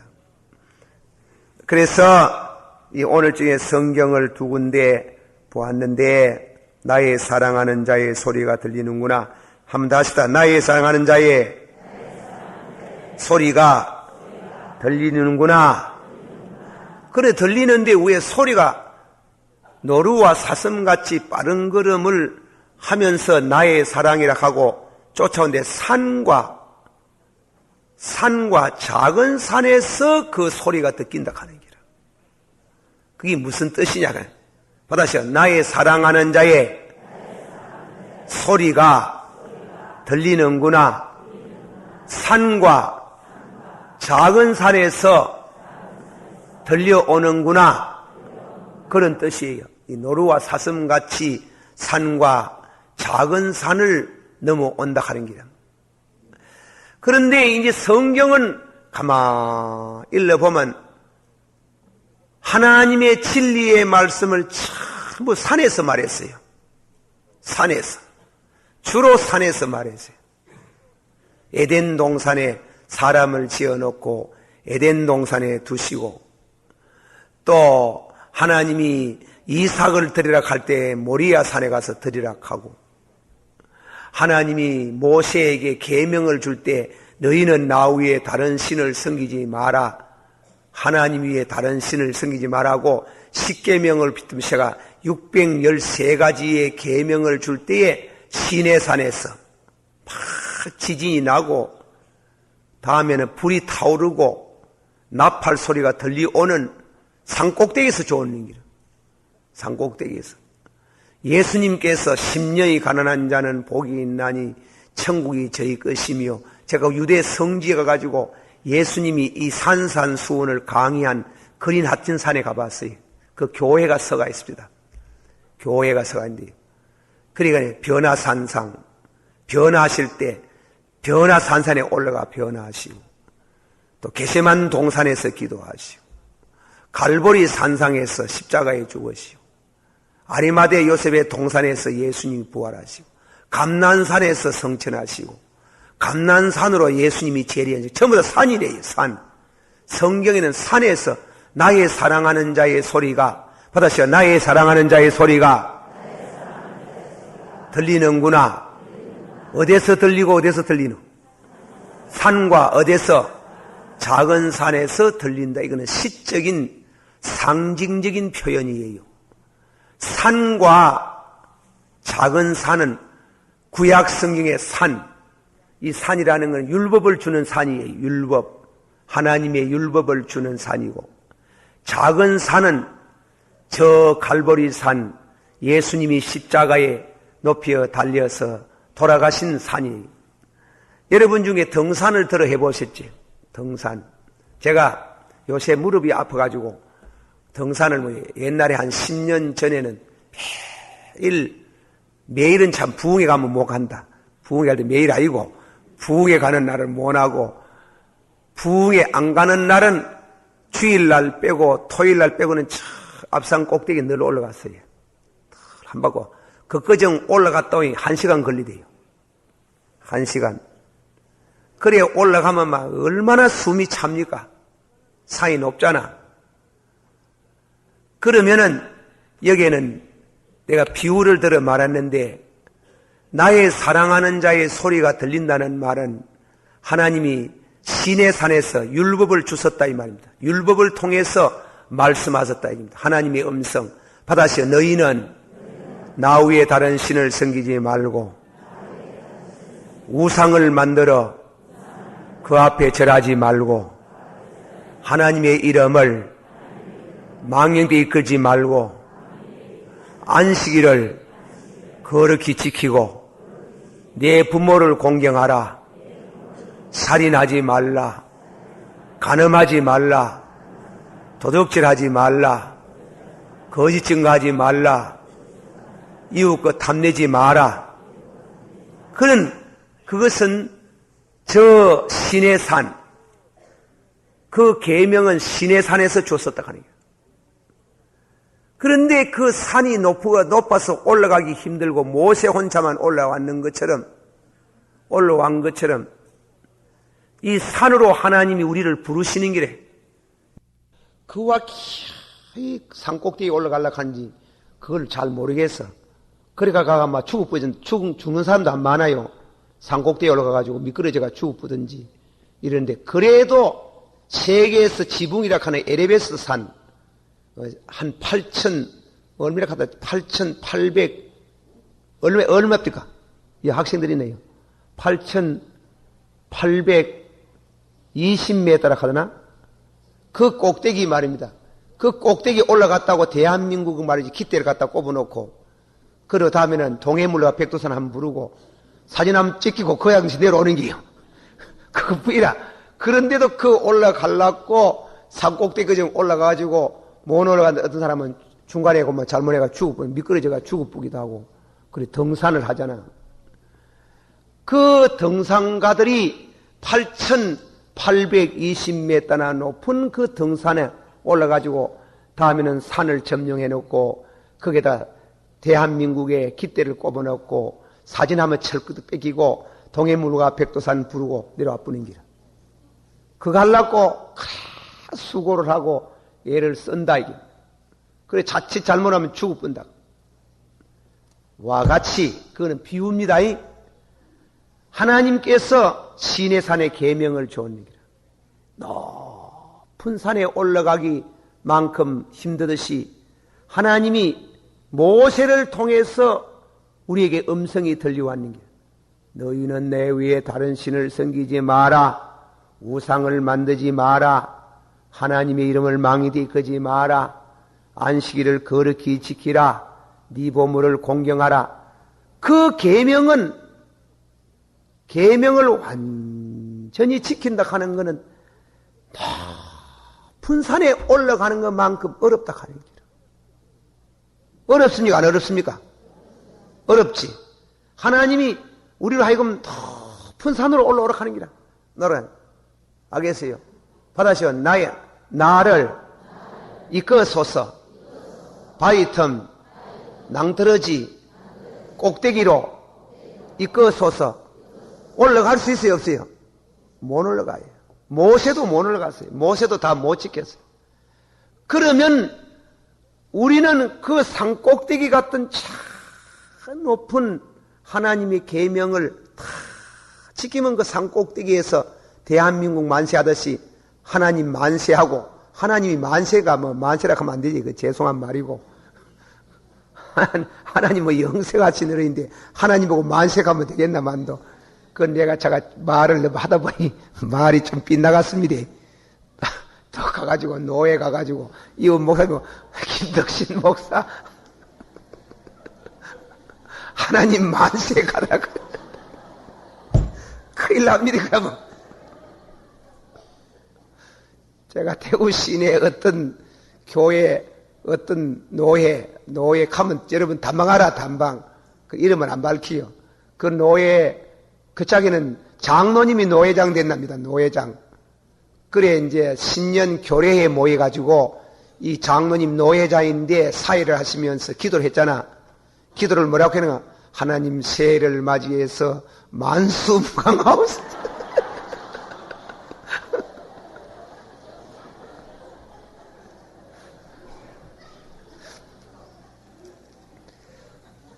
그래서 이 오늘 중에 성경을 두 군데 보았는데 나의 사랑하는 자의 소리가 들리는구나. 한번 더 합시다. 나의 사랑하는 자의 소리가 들리는구나. 그래 들리는데 왜 소리가 노루와 사슴같이 빠른 걸음을 하면서 나의 사랑이라 하고 쫓아오는데 산과 작은 산에서 그 소리가 듣긴다 하는 기라. 그게 무슨 뜻이냐? 받아시오. 나의 사랑하는 자의 소리가 들리는구나. 산과 작은 산에서 들려오는구나. 그런 뜻이에요. 이 노루와 사슴같이 산과 작은 산을 넘어온다 하는 기라. 그런데 이제 성경은 가만히 읽어보면 하나님의 진리의 말씀을 전부 산에서 말했어요. 산에서. 주로 산에서 말했어요. 에덴 동산에 사람을 지어놓고 에덴 동산에 두시고, 또 하나님이 이삭을 드리라 할 때 모리아 산에 가서 드리라 하고, 하나님이 모세에게 계명을 줄 때 너희는 나 위에 다른 신을 섬기지 마라, 하나님 위에 다른 신을 섬기지 말라고 십계명을 모세가 613가지의 계명을 줄 때에 시내산에서 막 지진이 나고, 다음에는 불이 타오르고 나팔 소리가 들려오는 산꼭대기에서 좋은 얘기를. 산꼭대기에서 예수님께서 심령이 가난한 자는 복이 있나니 천국이 저희 것이며, 제가 유대 성지에 가가지고 예수님이 이 산산수훈을 강의한 그린 하틴산에 가봤어요. 그 교회가 서가 있습니다. 교회가 서가 있는데, 그러니까 변화산상, 변화하실 때 변화산산에 올라가 변화하시고, 또 게세만 동산에서 기도하시고, 갈보리 산상에서 십자가에 죽으시고, 아리마대 요셉의 동산에서 예수님이 부활하시고, 감난산에서 성천하시고, 감난산으로 예수님이 재림하시고, 전부 다 산이래요. 산. 성경에는 산에서 나의 사랑하는 자의 소리가, 받아시오. 나의 사랑하는 자의 소리가 들리는구나. 어디서 들리고 어디서 들리노? 산과 어디서? 작은 산에서 들린다. 이거는 시적인 상징적인 표현이에요. 산과 작은 산은 구약 성경의 산, 이 산이라는 건 율법을 주는 산이에요. 율법, 하나님의 율법을 주는 산이고, 작은 산은 저 갈보리 산, 예수님이 십자가에 높여 달려서 돌아가신 산이에요. 여러분 중에 등산을 들어 해보셨지? 등산. 제가 요새 무릎이 아파가지고 등산을 옛날에 한 10년 전에는 매일은 참 부흥회 가면 못 간다. 부흥회 갈 때 매일 아니고, 부흥회 가는 날은 못 하고, 부흥회 안 가는 날은 주일날 빼고 토요일날 빼고는 저 앞산 꼭대기 늘 올라갔어요. 한 바퀴. 그거정 올라갔다 오니 1시간 걸리대요. 1시간. 그래 올라가면 막 얼마나 숨이 찹니까? 산이 높잖아. 그러면은 여기에는 내가 비유를 들어 말했는데, 나의 사랑하는 자의 소리가 들린다는 말은 하나님이 시내산에서 율법을 주셨다 이 말입니다. 율법을 통해서 말씀하셨다 입니다. 하나님의 음성. 받아시오. 너희는 나 위에 다른 신을 섬기지 말고 우상을 만들어 그 앞에 절하지 말고 하나님의 이름을 망령되이 이끌지 말고 안식일을 거룩히 지키고 내 부모를 공경하라. 살인하지 말라. 간음하지 말라. 도둑질하지 말라. 거짓 증거하지 말라. 이웃 것 탐내지 마라. 그것은 저 신의 산, 그 계명은 신의 산에서 줬었다 하는 거예요. 그런데 그 산이 높아서 올라가기 힘들고 모세 혼자만 올라간 것처럼 이 산으로 하나님이 우리를 부르시는 길에 그와 이 산꼭대기에 올라가려고 하는지 그걸 잘 모르겠어. 그러니까 가가 죽는 사람도 안 많아요. 산꼭대기에 올라가가지고 미끄러져가 죽어보든지 이런데, 그래도 세계에서 지붕이라 하는 에베레스트 산, 한 8,800, 얼마입니까? 이 학생들이네요. 8,820m라 하더나? 그 꼭대기 말입니다. 그 꼭대기 올라갔다고 대한민국 말이지, 깃대를 갖다 꼽아놓고, 그러 다음에는 동해물과 백두산 한번 부르고, 사진 한번 찍히고, 그 양식 내려오는 게요. 그뿐이라. 그런데도 그 올라가려고 산 꼭대기 좀 올라가가지고, 못 올라간다. 어떤 사람은 중간에 잘못해가 미끄러져가 죽어보기도 하고, 그래 등산을 하잖아. 그 등산가들이 8,820m나 높은 그 등산에 올라가지고 다음에는 산을 점령해 놓고 거기에다 대한민국의 깃대를 꼽아 놓고 사진 한번 철끄덕 뺏기고 동해물과 백두산 부르고 내려와 뿌는 기라. 그거 하려고 수고를 하고 애를 쓴다 이게. 그래 자칫 잘못하면 죽을 뿐다. 와 같이 그거는 비유입니다. 하나님께서 시내산의 계명을 줬느니라. 높은 산에 올라가기만큼 힘들듯이 하나님이 모세를 통해서 우리에게 음성이 들려왔느니라. 너희는 내 위에 다른 신을 섬기지 마라. 우상을 만들지 마라. 하나님의 이름을 망이되이 거지 마라. 안식일을 거룩히 지키라. 네 보물을 공경하라. 그 계명을 완전히 지킨다 하는 것은 높은 산에 올라가는 것만큼 어렵다 하는 거예요. 어렵습니까? 안 어렵습니까? 어렵지. 하나님이 우리로 하여금 높은 산으로 올라오라 하는 기라. 너는 알겠어요? 받아시오. 나를 이끌어소서 바위 틈 낭떠러지 꼭대기로 이끌어소서. 올라갈 수 있어요? 없어요? 못 올라가요. 모세도 못 올라갔어요. 모세도 다 못 지켰어요. 그러면 우리는 그 산 꼭대기 같은 참 높은 하나님의 계명을 다 지키면 그 산 꼭대기에서 대한민국 만세하듯이 하나님 만세하고, 하나님이 만세가 뭐 만세라고 하면 안 되지. 그 죄송한 말이고. 하나님 뭐 영세같이 늘어있는데 하나님 보고 만세가면 되겠나 만도. 그건 내가 제가 말을 하다 보니 말이 좀 빗나갔습니다. 또 가가지고 노예 가가지고 이웃 목사님 김덕신 목사 하나님 만세 가라고 큰일 납니다. 그러면 제가 대구 시내 어떤 교회 어떤 노예 가면 여러분 단방하라 단방 그 이름은 안 밝히요. 그 노예 그 짝에는 장로님이 노회장 됐답니다. 노회장. 그래 이제 신년 교례에 모여가지고 이 장로님 노회장인데 사회를 하시면서 기도를 했잖아. 기도를 뭐라고 했는가? 하나님 새해를 맞이해서 만수무강하옵소서.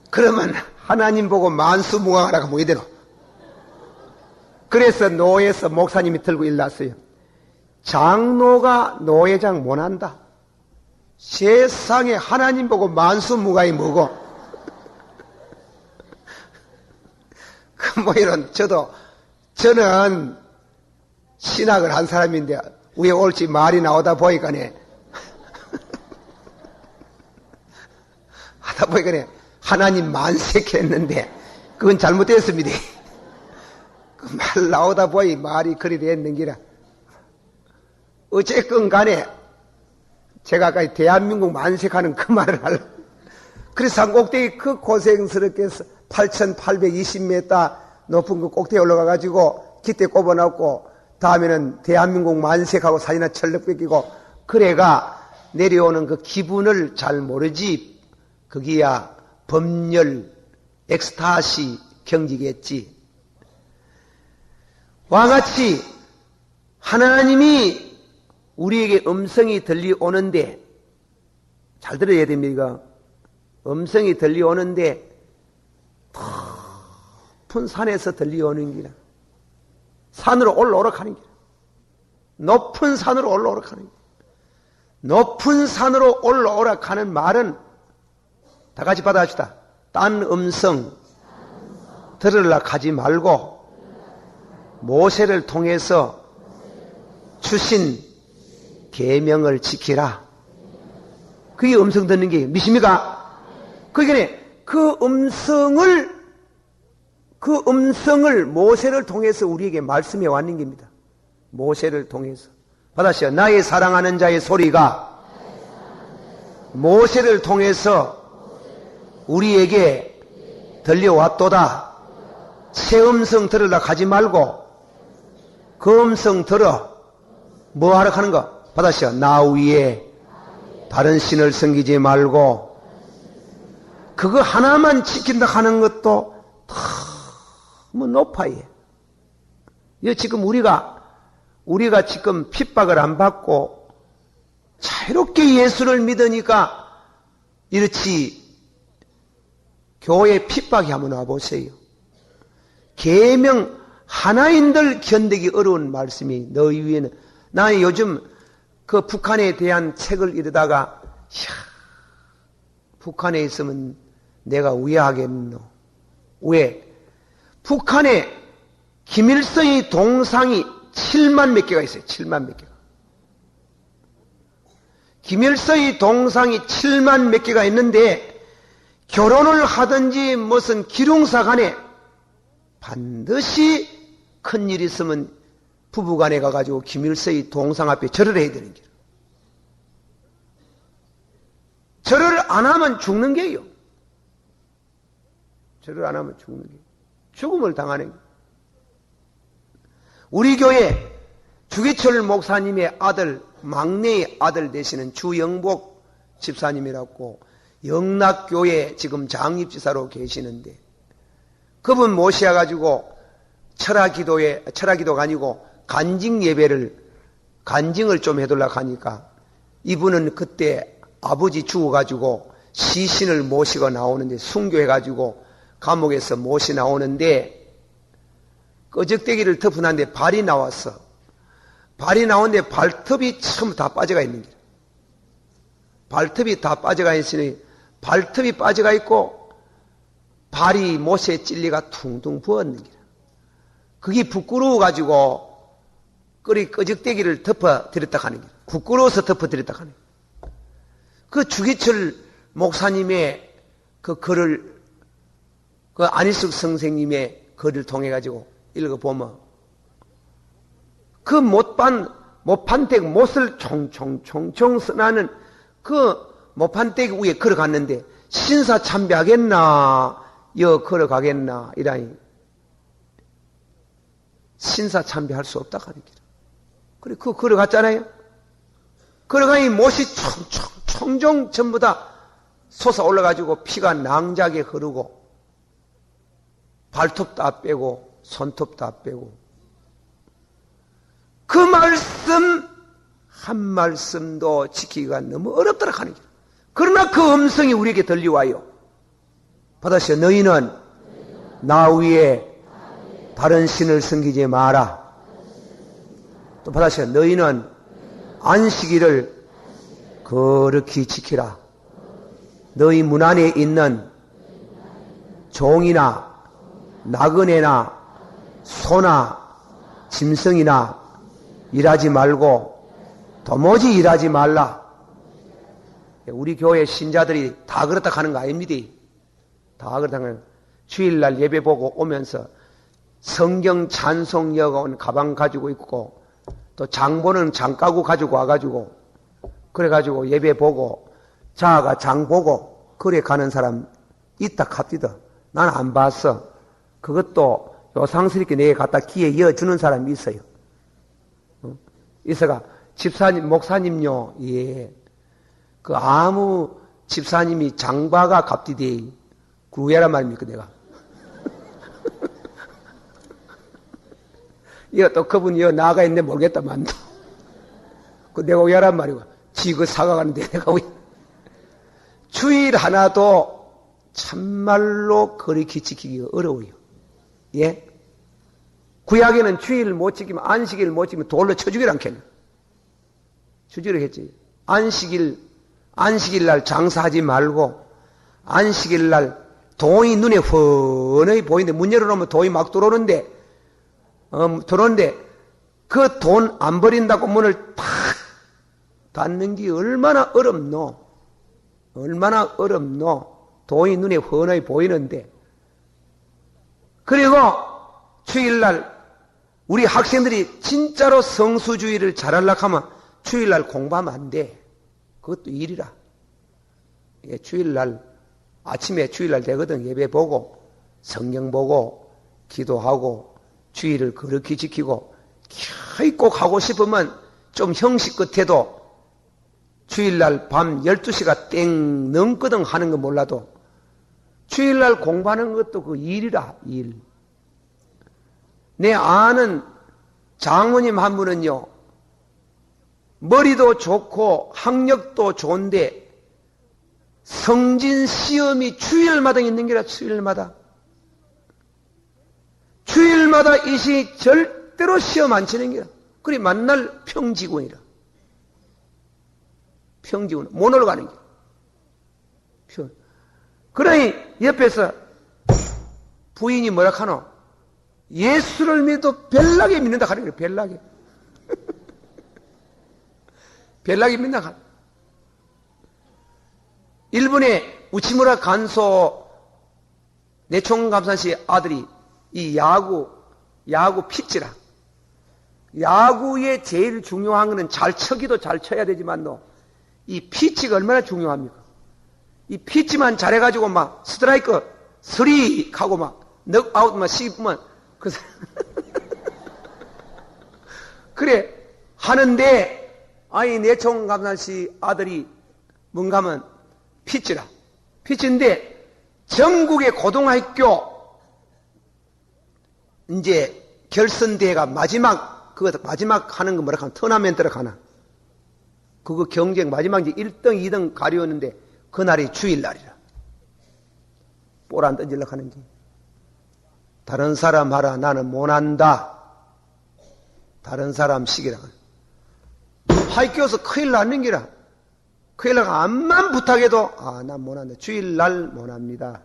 그러면 하나님 보고 만수무강하라고 뭐 이대로. 그래서 노예에서 목사님이 들고 일났어요. 장로가 노회장 못한다. 세상에 하나님 보고 만수무강이 뭐고. 뭐 이런 저는 신학을 한 사람인데 왜 옳지 말이 나오다 보니까네 하다 보니까네 하나님 만색했는데 그건 잘못됐습니다. 그 말 나오다 보니 말이 그리 됐는 기라. 어쨌건 간에 제가 아까 대한민국 만색하는 그 말을 하려고. 그래서 산 꼭대기 그 고생스럽게 8,820m 높은 그 꼭대기에 올라가가지고 깃대 꼽아놓고 다음에는 대한민국 만색하고 사진이나 철럭 뺏기고 그래가 내려오는 그 기분을 잘 모르지. 거기야 법열 엑스타시 경지겠지. 와같이 하나님이 우리에게 음성이 들려오는데 잘 들어야 됩니다. 음성이 들려오는데 높은 산에서 들려오는 기라. 산으로 올라오라 하는 기라. 높은 산으로 올라오라 하는 기라. 높은 산으로 올라오라 하는 말은 다 같이 받아줍시다. 딴 음성 들으려 하지 말고 모세를 통해서 주신 계명을 지키라. 그게 음성 듣는 게 믿습니까? 그러니까 그 음성을 모세를 통해서 우리에게 말씀해 왔는 겁니다. 모세를 통해서. 받았어요. 나의 사랑하는 자의 소리가 모세를 통해서 우리에게 들려왔도다. 새 음성 들으라 하지 말고 그 음성 들어. 뭐 하라 하는 거? 받아시오. 나 위에 다른 신을 섬기지 말고 그거 하나만 지킨다 하는 것도 너무 높아요. 지금 우리가 지금 핍박을 안 받고 자유롭게 예수를 믿으니까 이렇지 교회 핍박이 한번 와보세요. 계명 하나인들 견디기 어려운 말씀이 너희 위에는 나 요즘 그 북한에 대한 책을 읽다가 북한에 있으면 내가 왜 하겠노? 왜? 북한에 김일성의 동상이 7만 몇 개가 있어요. 7만 몇 개가. 김일성의 동상이 7만 몇 개가 있는데 결혼을 하든지 무슨 기룡사 간에 반드시 큰일 있으면 부부간에 가가지고 김일성의 동상 앞에 절을 해야 되는 길. 절을 안 하면 죽는 게요. 절을 안 하면 죽는 게. 죽음을 당하는 게. 우리 교회 주기철 목사님의 아들, 막내의 아들 되시는 주영복 집사님이라고 영락교회 지금 장입지사로 계시는데 그분 모셔가지고 철학기도가 아니고 간증을 좀 해달라고 하니까 이분은 그때 아버지 죽어가지고 시신을 모시고 나오는데 순교해가지고 감옥에서 모시 나오는데 끄적대기를 덮어놨는데 발이 나왔어. 발이 나오는데 발톱이 처음 다 빠져가 있는 길. 발톱이 다 빠져가 있으니 발톱이 빠져가 있고 발이 못에 찔리가 퉁퉁 부었는 길. 그게 부끄러워가지고 끄적대기를 덮어드렸다 하는 길. 부끄러워서 덮어드렸다 하는 길. 그 주기철 목사님의 그 글을 그 안희숙 선생님의 글을 통해 가지고 읽어보면 그 못판댁 못을 총총총총 써나는 그 못판댁 위에 걸어갔는데 신사 참배하겠나 걸어가겠나 이라니 신사 참배할 수 없다 하는 길. 그래 그 걸어갔잖아요. 걸어가니 못이 총총 전부 다 솟아 올라가지고 피가 낭자게 흐르고 발톱 다 빼고 손톱 다 빼고 그 말씀 한 말씀도 지키기가 너무 어렵더라 하는 길. 그러나 그 음성이 우리에게 들려와요. 받아시오. 너희는 나 위에 다른 신을 섬기지 마라. 또 받아시오. 너희는 안식일을 거룩히 지키라. 너희 문 안에 있는 종이나 나그네나 소나 짐승이나 일하지 말고 도무지 일하지 말라. 우리 교회 신자들이 다 그렇다 하는 거 아닙니다. 다 그렇다 하는 거. 주일날 예배 보고 오면서 성경 찬송 여가온 가방 가지고 있고 또 장보는 장가구 가지고 와가지고 그래가지고 예배 보고 자아가 장 보고 그래 가는 사람 있다 합디다. 나는 안 봤어. 그것도 요상스럽게 내게 갖다 기에 이어주는 사람이 있어요. 있어가 집사님 목사님요. 예. 그 아무 집사님이 장바가 갑디디 구애란 말입니까 내가. 이거 또 그분이 나가 있는데 모르겠다만 그 내가 왜란 말이고 지 그 사가가는데 내가 왜 주일 하나도 참말로 거리기 지키기가 어려워요. 예? 구약에는 주일 못 지키면 안식일 못 지키면 돌로 쳐주기를 않겠나. 주지를 했지. 안식일 날 장사하지 말고 안식일 날 돈이 눈에 훤히 보이는데 문 열어놓으면 돈이 막 들어오는데 그 돈 안 버린다고 문을 팍 닫는 게 얼마나 어렵노. 얼마나 어렵노. 돈이 눈에 훤히 보이는데. 그리고 주일날 우리 학생들이 진짜로 성수주의를 잘하려고 하면 주일날 공부하면 안 돼. 그것도 일이라. 예, 주일날 아침에 주일날 되거든. 예배 보고 성경 보고 기도하고 주의를 그렇게 지키고 거의 꼭 하고 싶으면 좀 형식 끝에도 주일날 밤 12시가 땡 넘거든 하는 거 몰라도 주일날 공부하는 것도 그 일이라, 일. 내 아는 장모님 한 분은요, 머리도 좋고 학력도 좋은데 성진 시험이 주일마다 있는 게라, 주일마다. 주일마다 이시 절대로 시험 안 치는 게라. 그래 만날 평지군이라. 평지군, 못 올라가는 게. 그러니 옆에서 부인이 뭐라 하노? 예수를 믿어도 별나게 믿는다 하는 거예요. 별나게. 별나게 믿는다 하는 거예요. 일본의 우치무라 간소 내총감사씨 아들이 이 야구 피치라. 야구에 제일 중요한 것은 잘 쳐기도 잘 쳐야 되지만도 이 피치가 얼마나 중요합니까? 이 피치만 잘해가지고 막 스트라이크 3 하고 막 넉아웃 막 씹으면 그 그래 하는데 아니 내총감사씨 아들이 뭔가 하면 피치라. 피치인데 전국의 고등학교 이제 결선대회가 마지막 하는 거 뭐라 하면 토너먼트로 가나. 그거 경쟁 마지막 이제 1등, 2등 가려웠는데 그날이 주일날이라. 볼 안 던지려고 하는지. 다른 사람 하라 나는 못한다. 다른 사람 시기라. 하이껴서 큰일 났는 기라. 큰일 나가 암만 부탁해도 난 못한다. 주일날 못합니다.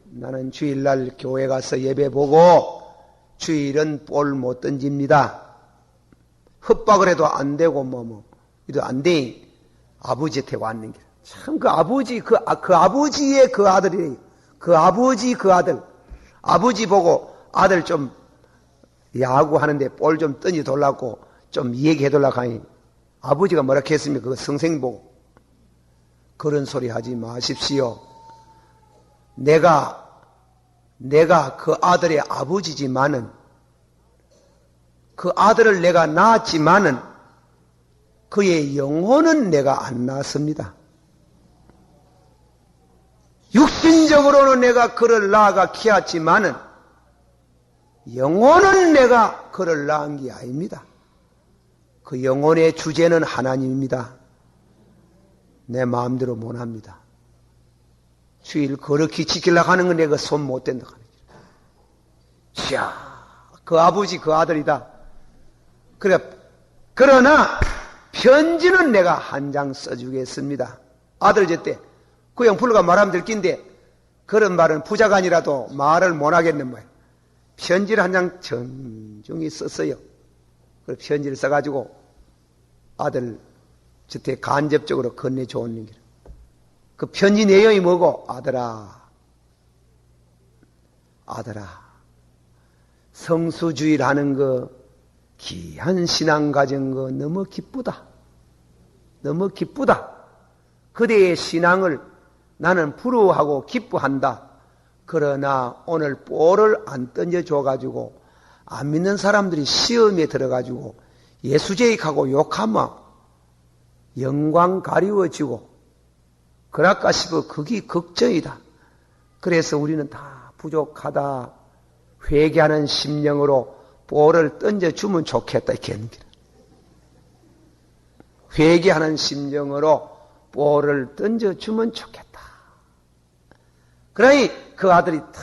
나는 주일날 교회 가서 예배 보고 주일은 볼 못 던집니다. 헛박을 해도 안 되고 이도 안 돼. 아버지한테 왔는 게. 참 그 아버지 그 아버지의 그 아들이 그 아버지 그 아들 아버지 보고 아들 좀 야구하는데 볼 좀 던지 돌라고 좀 얘기해 돌라고 하니 아버지가 뭐라 했습니까? 그 성생 보고 그런 소리 하지 마십시오. 내가 그 아들의 아버지지만은 그 아들을 내가 낳았지만은 그의 영혼은 내가 안 낳았습니다. 육신적으로는 내가 그를 낳아가 키웠지만은 영혼은 내가 그를 낳은 게 아닙니다. 그 영혼의 주제는 하나님입니다. 내 마음대로 못합니다. 주일 그렇게 지키려고 하는 건 내가 손 못 댄다 하는 거죠. 자, 그 아버지 그 아들이다. 그래, 그러나 편지는 내가 한 장 써주겠습니다. 아들 제때 그냥 불러가 말하면 될 낀데 그런 말은 부자가 아니라도 말을 못 하겠는 거예요. 편지를 한 장 정중히 썼어요. 그 편지를 써가지고 아들 저때 간접적으로 건네주었는 게. 그 편지 내용이 뭐고? 아들아, 성수주의라는 거, 귀한 신앙 가진 거 너무 기쁘다. 너무 기쁘다. 그대의 신앙을 나는 부러워하고 기뻐한다. 그러나 오늘 볼을 안 던져줘가지고 안 믿는 사람들이 시험에 들어가지고 예수제익하고 욕하면 영광 가리워지고 그럴까 싶어 그게 걱정이다. 그래서 우리는 다 부족하다. 회개하는 심령으로 볼을 던져주면 좋겠다. 이렇게 하는 거야. 회개하는 심령으로 볼을 던져주면 좋겠다. 그러니 그 아들이 탁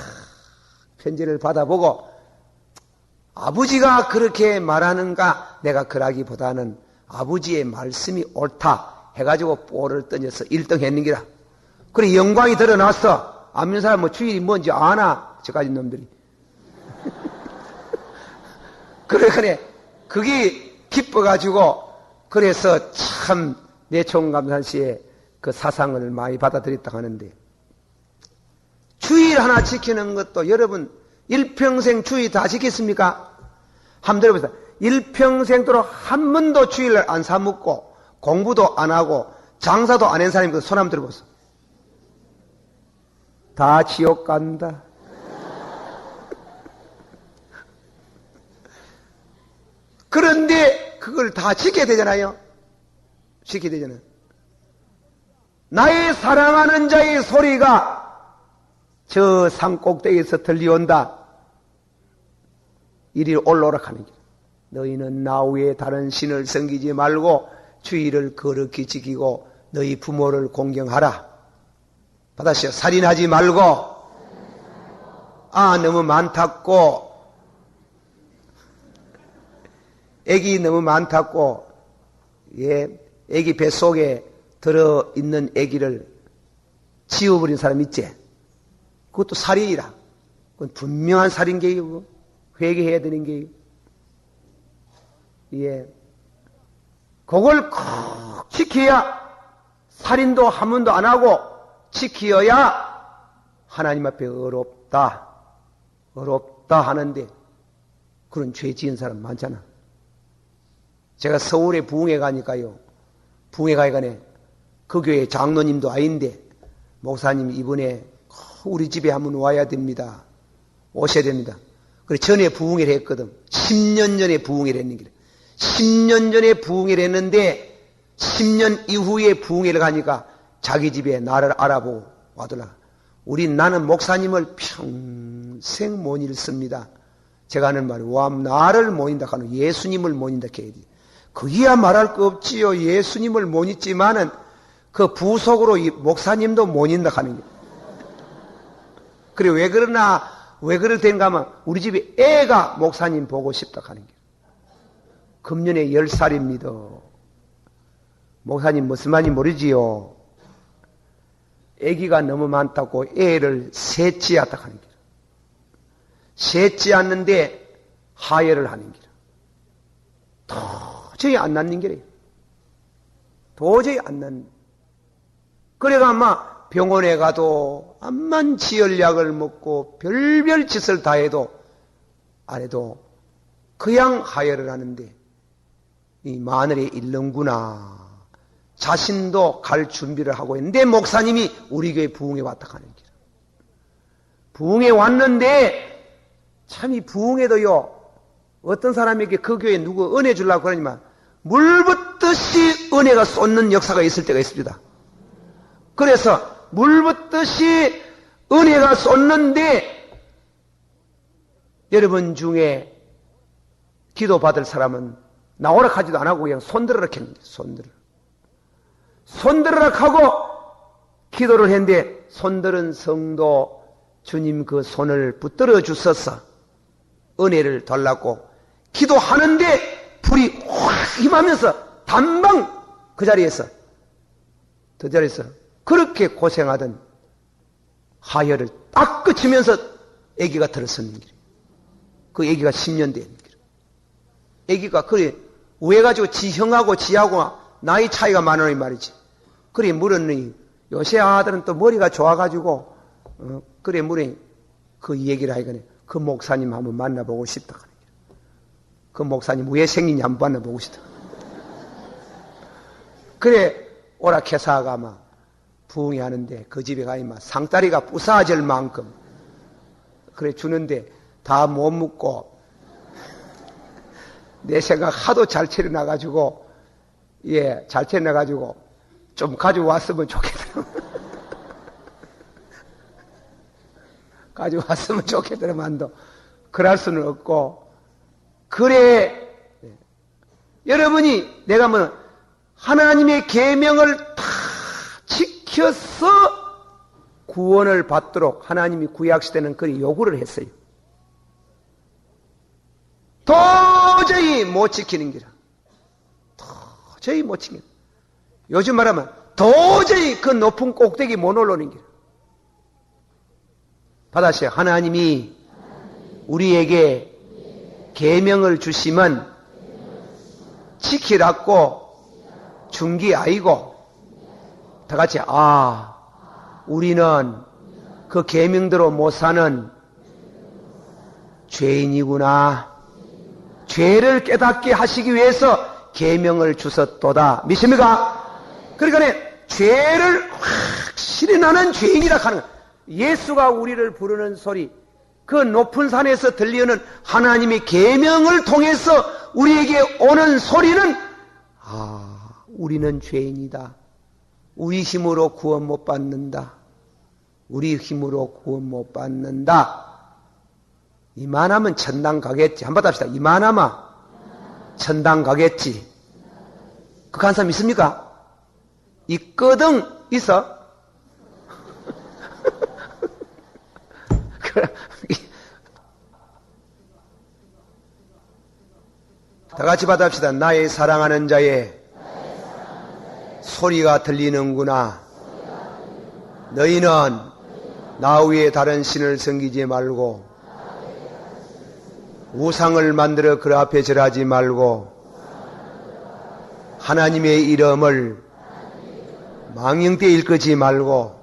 편지를 받아보고 아버지가 그렇게 말하는가 내가 그러기보다는 아버지의 말씀이 옳다 해가지고 볼을 던져서 1등 했는 기라. 그래 영광이 드러났어. 안 믿는 사람 뭐 주일이 뭔지 아나 저까지 놈들이. 그래 그게 기뻐가지고 그래서 참 내총감사씨의 그 사상을 많이 받아들였다고 하는데 주일 하나 지키는 것도 여러분 일평생 주일 다 지켰습니까? 한번 들어보세요. 일평생도록 한 번도 주일을 안 사먹고 공부도 안 하고 장사도 안 한 사람이 손 한번 들어보세요. 다 지옥 간다. 그런데 그걸 다 지켜야 되잖아요. 지켜야 되잖아요. 나의 사랑하는 자의 소리가 저 산꼭대기에서 들려온다. 이리 올라오라 하는 길. 너희는 나 외에 다른 신을 섬기지 말고 주의를 거룩히 지키고 너희 부모를 공경하라. 받았어요. 살인하지 말고. 너무 많다고. 애기 너무 많다고. 애기 뱃속에 들어있는 애기를 지워버린 사람 있지? 그것도 살인이라. 그건 분명한 살인계이고 회개해야 되는 게요. 그걸 꼭 지켜야 살인도 한 번도 안 하고 지켜야 하나님 앞에 어렵다 하는데 그런 죄 지은 사람 많잖아. 제가 서울에 부흥회 가니까요. 부흥회 가니까 그 교회 장로님도 아닌데 목사님 이번에 우리 집에 한번 와야 됩니다. 오셔야 됩니다. 그래 전에 부흥회를 했거든. 10년 전에 부흥회를 했는 게 10년 전에 부흥회를 했는데 10년 이후에 부흥회를 가니까 자기 집에 나를 알아보고 와더라. 나는 목사님을 평생 못 잃습니다. 제가 하는 말이 나를 못 잊다 하는 예수님을 못 잊다 해야 돼. 그이야 말할 거 없지요. 예수님을 못 잊지만은 그 부속으로 목사님도 못 잊다 하는 게. 그래 왜 그럴 텐가 하면 우리 집에 애가 목사님 보고 싶다 하는 게. 금년에 10살입니다. 목사님 무슨 말인지 모르지요. 애기가 너무 많다고 애를 셋째 하다 하는 길. 셋째 않는데 하혈을 하는 길. 도저히 안 낫는 길이에요. 도저히 안 낫는. 그래가 아마 병원에 가도 암만 지혈약을 먹고 별별 짓을 다 해도 안 해도 그냥 하혈을 하는데 이 마늘에 일렁구나. 자신도 갈 준비를 하고 있는데 목사님이 우리 교회 부흥회 왔다 가는 길. 부흥회 왔는데 참 이 부흥회도요. 어떤 사람에게 그 교회에 누구 은혜 주려고 그러지만 물 붓듯이 은혜가 쏟는 역사가 있을 때가 있습니다. 그래서 물 붓듯이 은혜가 쏟는데 여러분 중에 기도받을 사람은 나오라 하지도 안 하고 그냥 손들으라 했는데 손들으라 하고 기도를 했는데 손들은 성도 주님 그 손을 붙들어 주셔서 은혜를 달라고 기도하는데 불이 확 임하면서 단방 그 자리에서 그렇게 고생하던 하혈을 딱 그치면서 아기가 들어서는 길. 그 아기가 10년 된 길. 아기가 그래 왜 가지고 지형하고 지하고 나이 차이가 많으니 말이지. 그래 물었더니 요새 아들은 또 머리가 좋아가지고 그래 물으니 그 얘기를 하니까 그 목사님 한번 만나보고 싶다. 그 목사님 왜 생긴지 한번 만나보고 싶다. 그래 오락해사가 아마 부흥회 하는데 그 집에 가니까 상다리가 부사질 만큼 그래 주는데 다 못 먹고 내 생각 하도 잘 차려놔가지고 잘 차려놔가지고 좀 가져왔으면 좋겠더라고요. 가져왔으면 좋겠더라만도 그럴 수는 없고 그래 여러분이 내가 뭐 하나님의 계명을 다 지켜서 구원을 받도록 하나님이 구약시대는 그리 요구를 했어요. 도저히 못 지키는 기라. 도저히 못 지키는 기라. 요즘 말하면 도저히 그 높은 꼭대기 못 올라오는 길. 받아시오. 하나님이 우리에게 계명을 주시면 지키라고 준 게 아니고 다 같이 우리는 그 계명대로 못 사는 죄인이구나. 죄를 깨닫게 하시기 위해서 계명을 주셨도다. 믿습니까? 그러니까 죄를 확실히 나는 죄인이라 하는 거예요. 예수가 우리를 부르는 소리, 그 높은 산에서 들리는 하나님의 계명을 통해서 우리에게 오는 소리는 우리는 죄인이다. 우리 힘으로 구원 못 받는다. 우리 힘으로 구원 못 받는다. 이만하면 천당 가겠지. 한번 답시다. 이만하면 천당 가겠지. 그한 사람 있습니까? 있거든 있어. 다 같이 받읍시다. 나의 사랑하는 자의 소리가 들리는구나. 너희는 나 위에 다른 신을 섬기지 말고 우상을 만들어 그 앞에 절하지 말고 하나님의 이름을 망령되이 일컫지 말고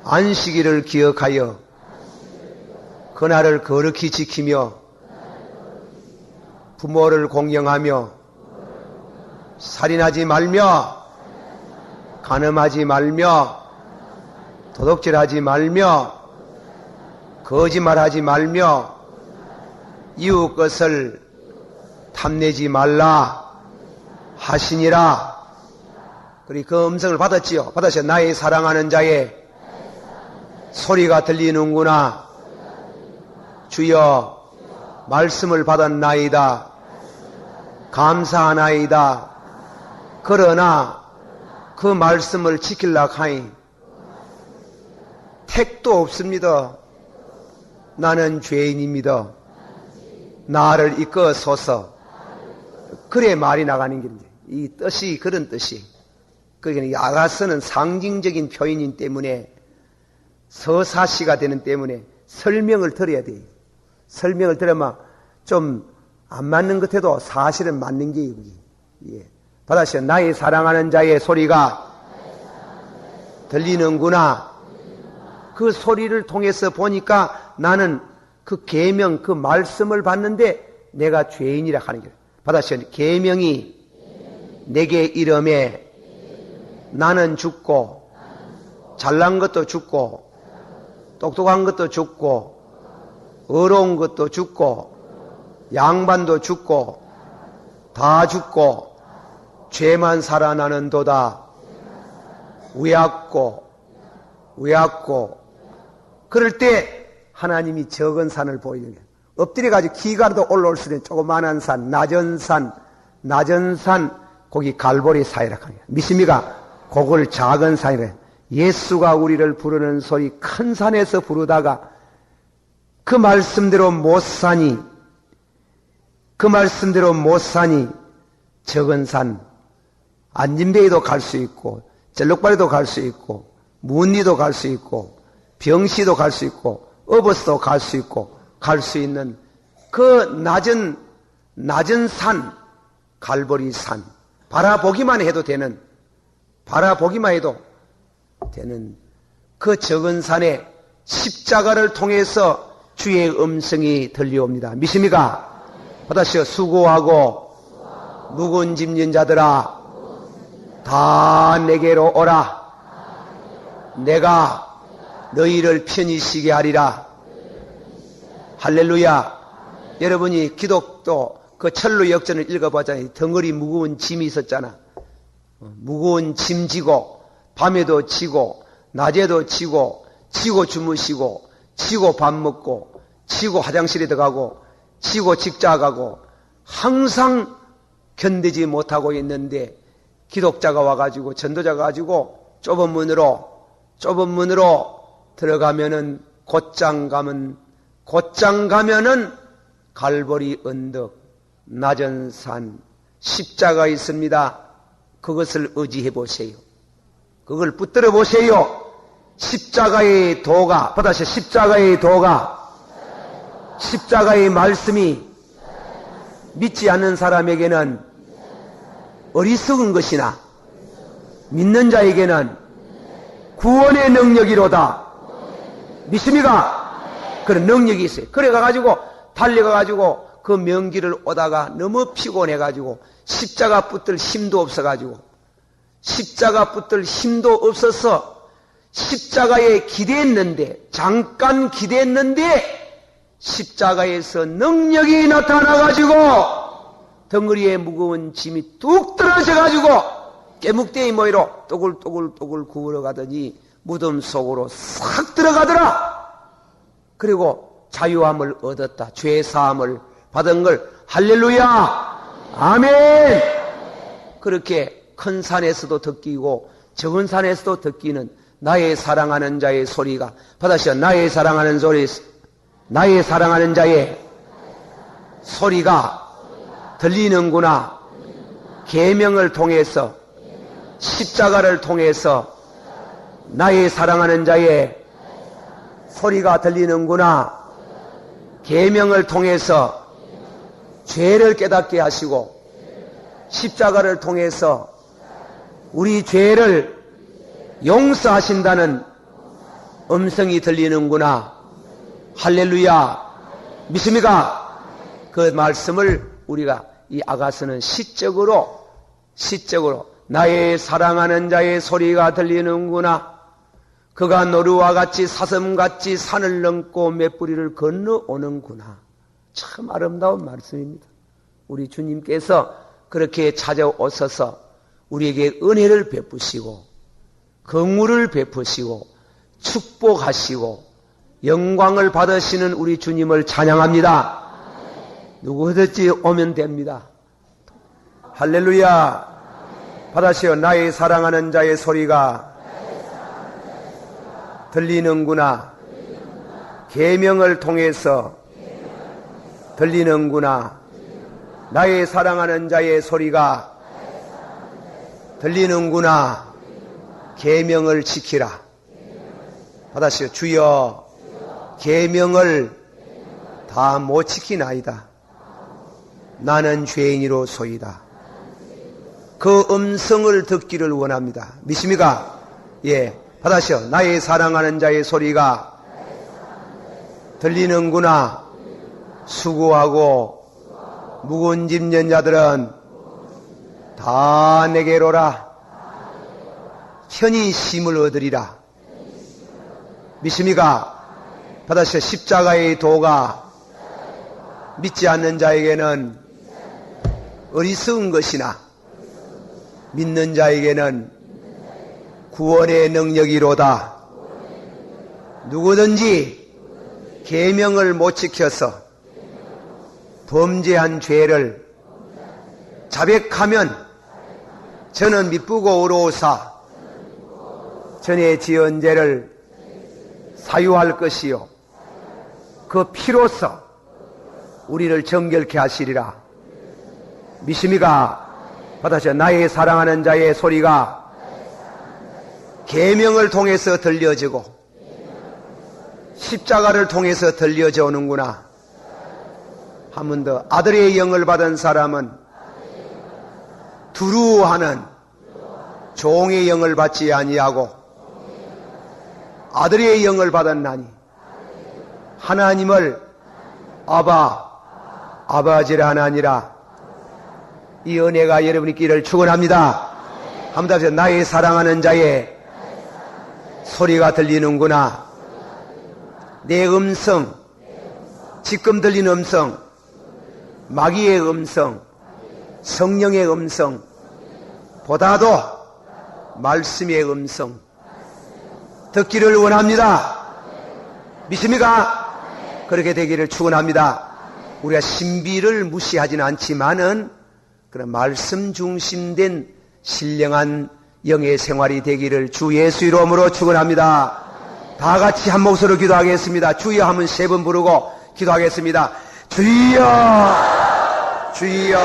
안식일을 기억하여 그날을 거룩히 지키며 부모를 공경하며 살인하지 말며 간음하지 말며 도둑질하지 말며 거짓말하지 말며 이웃 것을 탐내지 말라 하시니라. 그리고 그 음성을 받았지요. 받았어요. 나의 사랑하는 자의 소리가 들리는구나. 주여 말씀을 받았나이다. 감사하나이다. 그러나 그 말씀을 지키려고 하니 택도 없습니다. 나는 죄인입니다. 나를 이끌어소서. 그래 말이 나가는 길인데 이 뜻이 그런 뜻이. 그러니까 아가서는 상징적인 표현이기 때문에 서사시가 되는 때문에 설명을 드려야 돼요. 설명을 들으면 좀 안 맞는 것 해도 사실은 맞는 게 여기. 예. 받아시오. 나의 사랑하는 자의 소리가 들리는구나. 그 소리를 통해서 보니까 나는 그 계명, 그 말씀을 받는데 내가 죄인이라 하는 거예요. 받아시오. 계명이 내게 이름에 나는 죽고 잘난 것도 죽고 똑똑한 것도 죽고 어려운 것도 죽고 양반도 죽고 다 죽고 죄만 살아나는도다. 우약고 그럴 때 하나님이 적은 산을 보이는 거예요. 엎드려 가지고 기가라도 올라올 수 있는 조그마한 산, 낮은 산 거기 갈보리 사이라 하는 거예요. 믿습니까? 그걸 작은 산이래. 예수가 우리를 부르는 소리 큰 산에서 부르다가 그 말씀대로 못 사니 적은 산 안진뱅이도 갈 수 있고 절룩발이도 갈 수 있고 문리도 갈 수 있고 병시도 갈 수 있고 어버스도 갈 수 있고 갈 수 있는 그 낮은 산 갈보리 산 바라보기만 해도 되는 그 적은 산에 십자가를 통해서 주의 음성이 들려옵니다. 믿습니까? 받아시오. 수고하고 묵은 짐진 자들아 다 내게로 오라. 내가 너희를 편히 쉬게 하리라. 할렐루야. 여러분이 기독도 그 철로 역전을 읽어봤잖아요. 덩어리 무거운 짐이 있었잖아. 무거운 짐 지고 밤에도 지고 낮에도 지고 주무시고 지고 밥 먹고 지고 화장실에 들어가고 지고 직장 가고 항상 견디지 못하고 있는데 기독자가 와가지고 전도자가 가지고 좁은 문으로 들어가면은 곧장 가면은 갈보리 언덕 낮은 산 십자가 있습니다. 그것을 의지해 보세요. 그걸 붙들어 보세요. 십자가의 도가 받아서 십자가의 말씀이 믿지 않는 사람에게는 어리석은 것이나 믿는 자에게는 구원의 능력이로다. 믿습니까? 그런 능력이 있어요. 그래 가지고 달려가가지고 그 명길을 오다가 너무 피곤해가지고 십자가 붙들 힘도 없어가지고 십자가 붙들 힘도 없어서 십자가에 기대했는데 잠깐 기대했는데 십자가에서 능력이 나타나가지고 덩어리에 무거운 짐이 뚝 떨어져가지고 깨묵대의 모이로 또글또글 구부러가더니 무덤 속으로 싹 들어가더라. 그리고 자유함을 얻었다. 죄사함을 받은 걸 할렐루야 아멘. 그렇게 큰 산에서도 듣기고 적은 산에서도 듣기는 나의 사랑하는 자의 소리가 받아시오. 나의 사랑하는 자의 소리가 들리는구나. 계명을 통해서 십자가를 통해서 나의 사랑하는 자의 소리가 들리는구나. 계명을 통해서 죄를 깨닫게 하시고 십자가를 통해서 우리 죄를 용서하신다는 음성이 들리는구나. 할렐루야. 믿습니까? 그 말씀을 우리가 이 아가서는 시적으로 나의 사랑하는 자의 소리가 들리는구나. 그가 노루와 같이 사슴같이 산을 넘고 맷뿌리를 건너오는구나. 참 아름다운 말씀입니다. 우리 주님께서 그렇게 찾아오셔서 우리에게 은혜를 베푸시고 긍휼을 베푸시고 축복하시고 영광을 받으시는 우리 주님을 찬양합니다. 누구든지 오면 됩니다. 할렐루야. 받으시오. 나의 사랑하는 자의 소리가 들리는구나. 계명을 통해서 들리는구나. 나의 사랑하는 자의 소리가 들리는구나. 계명을 지키라. 받으시오. 주여, 계명을 다 못 지키나이다. 나는 죄인이로소이다. 그 음성을 듣기를 원합니다. 믿습니까? 예. 받으시오. 나의 사랑하는 자의 소리가 들리는구나. 수고하고 무거운 짐 진 자들은 다 내게로라. 편히 쉼을 얻으리라. 믿습니까? 받으시오. 십자가의 도가 믿지 않는 자에게는 어리석은 것이나 믿는 자에게는 구원의 능력이로다. 누구든지 계명을 못 지켜서 범죄한 죄를 자백하면 저는 미쁘고 의로우사 전에 지은 죄를 사유할 것이요 그 피로서 우리를 정결케 하시리라. 믿습니까? 받으시오. 나의 사랑하는 자의 소리가 계명을 통해서 들려지고 십자가를 통해서 들려져 오는구나. 한 번 더. 아들의 영을 받은 사람은 두루하는 종의 영을 받지 아니하고 아들의 영을 받았나니 하나님을 아버지라 하나니라. 이 은혜가 여러분 있기를 축원합니다. 한번 더 하세요. 나의 사랑하는 자의 소리가 들리는구나. 내 음성, 지금 들리는 음성, 마귀의 음성, 성령의 음성, 보다도 말씀의 음성 듣기를 원합니다. 믿습니까? 그렇게 되기를 축원합니다. 우리가 신비를 무시하지는 않지만은 그런 말씀 중심된 신령한 영의 생활이 되기를 주 예수 이름으로 축원합니다. 다 같이 한 목소리로 기도하겠습니다. 주여 하면 3번 부르고 기도하겠습니다. 주여, 주여,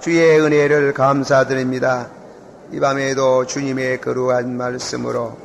주의 은혜를 감사드립니다. 이 밤에도 주님의 거룩한 말씀으로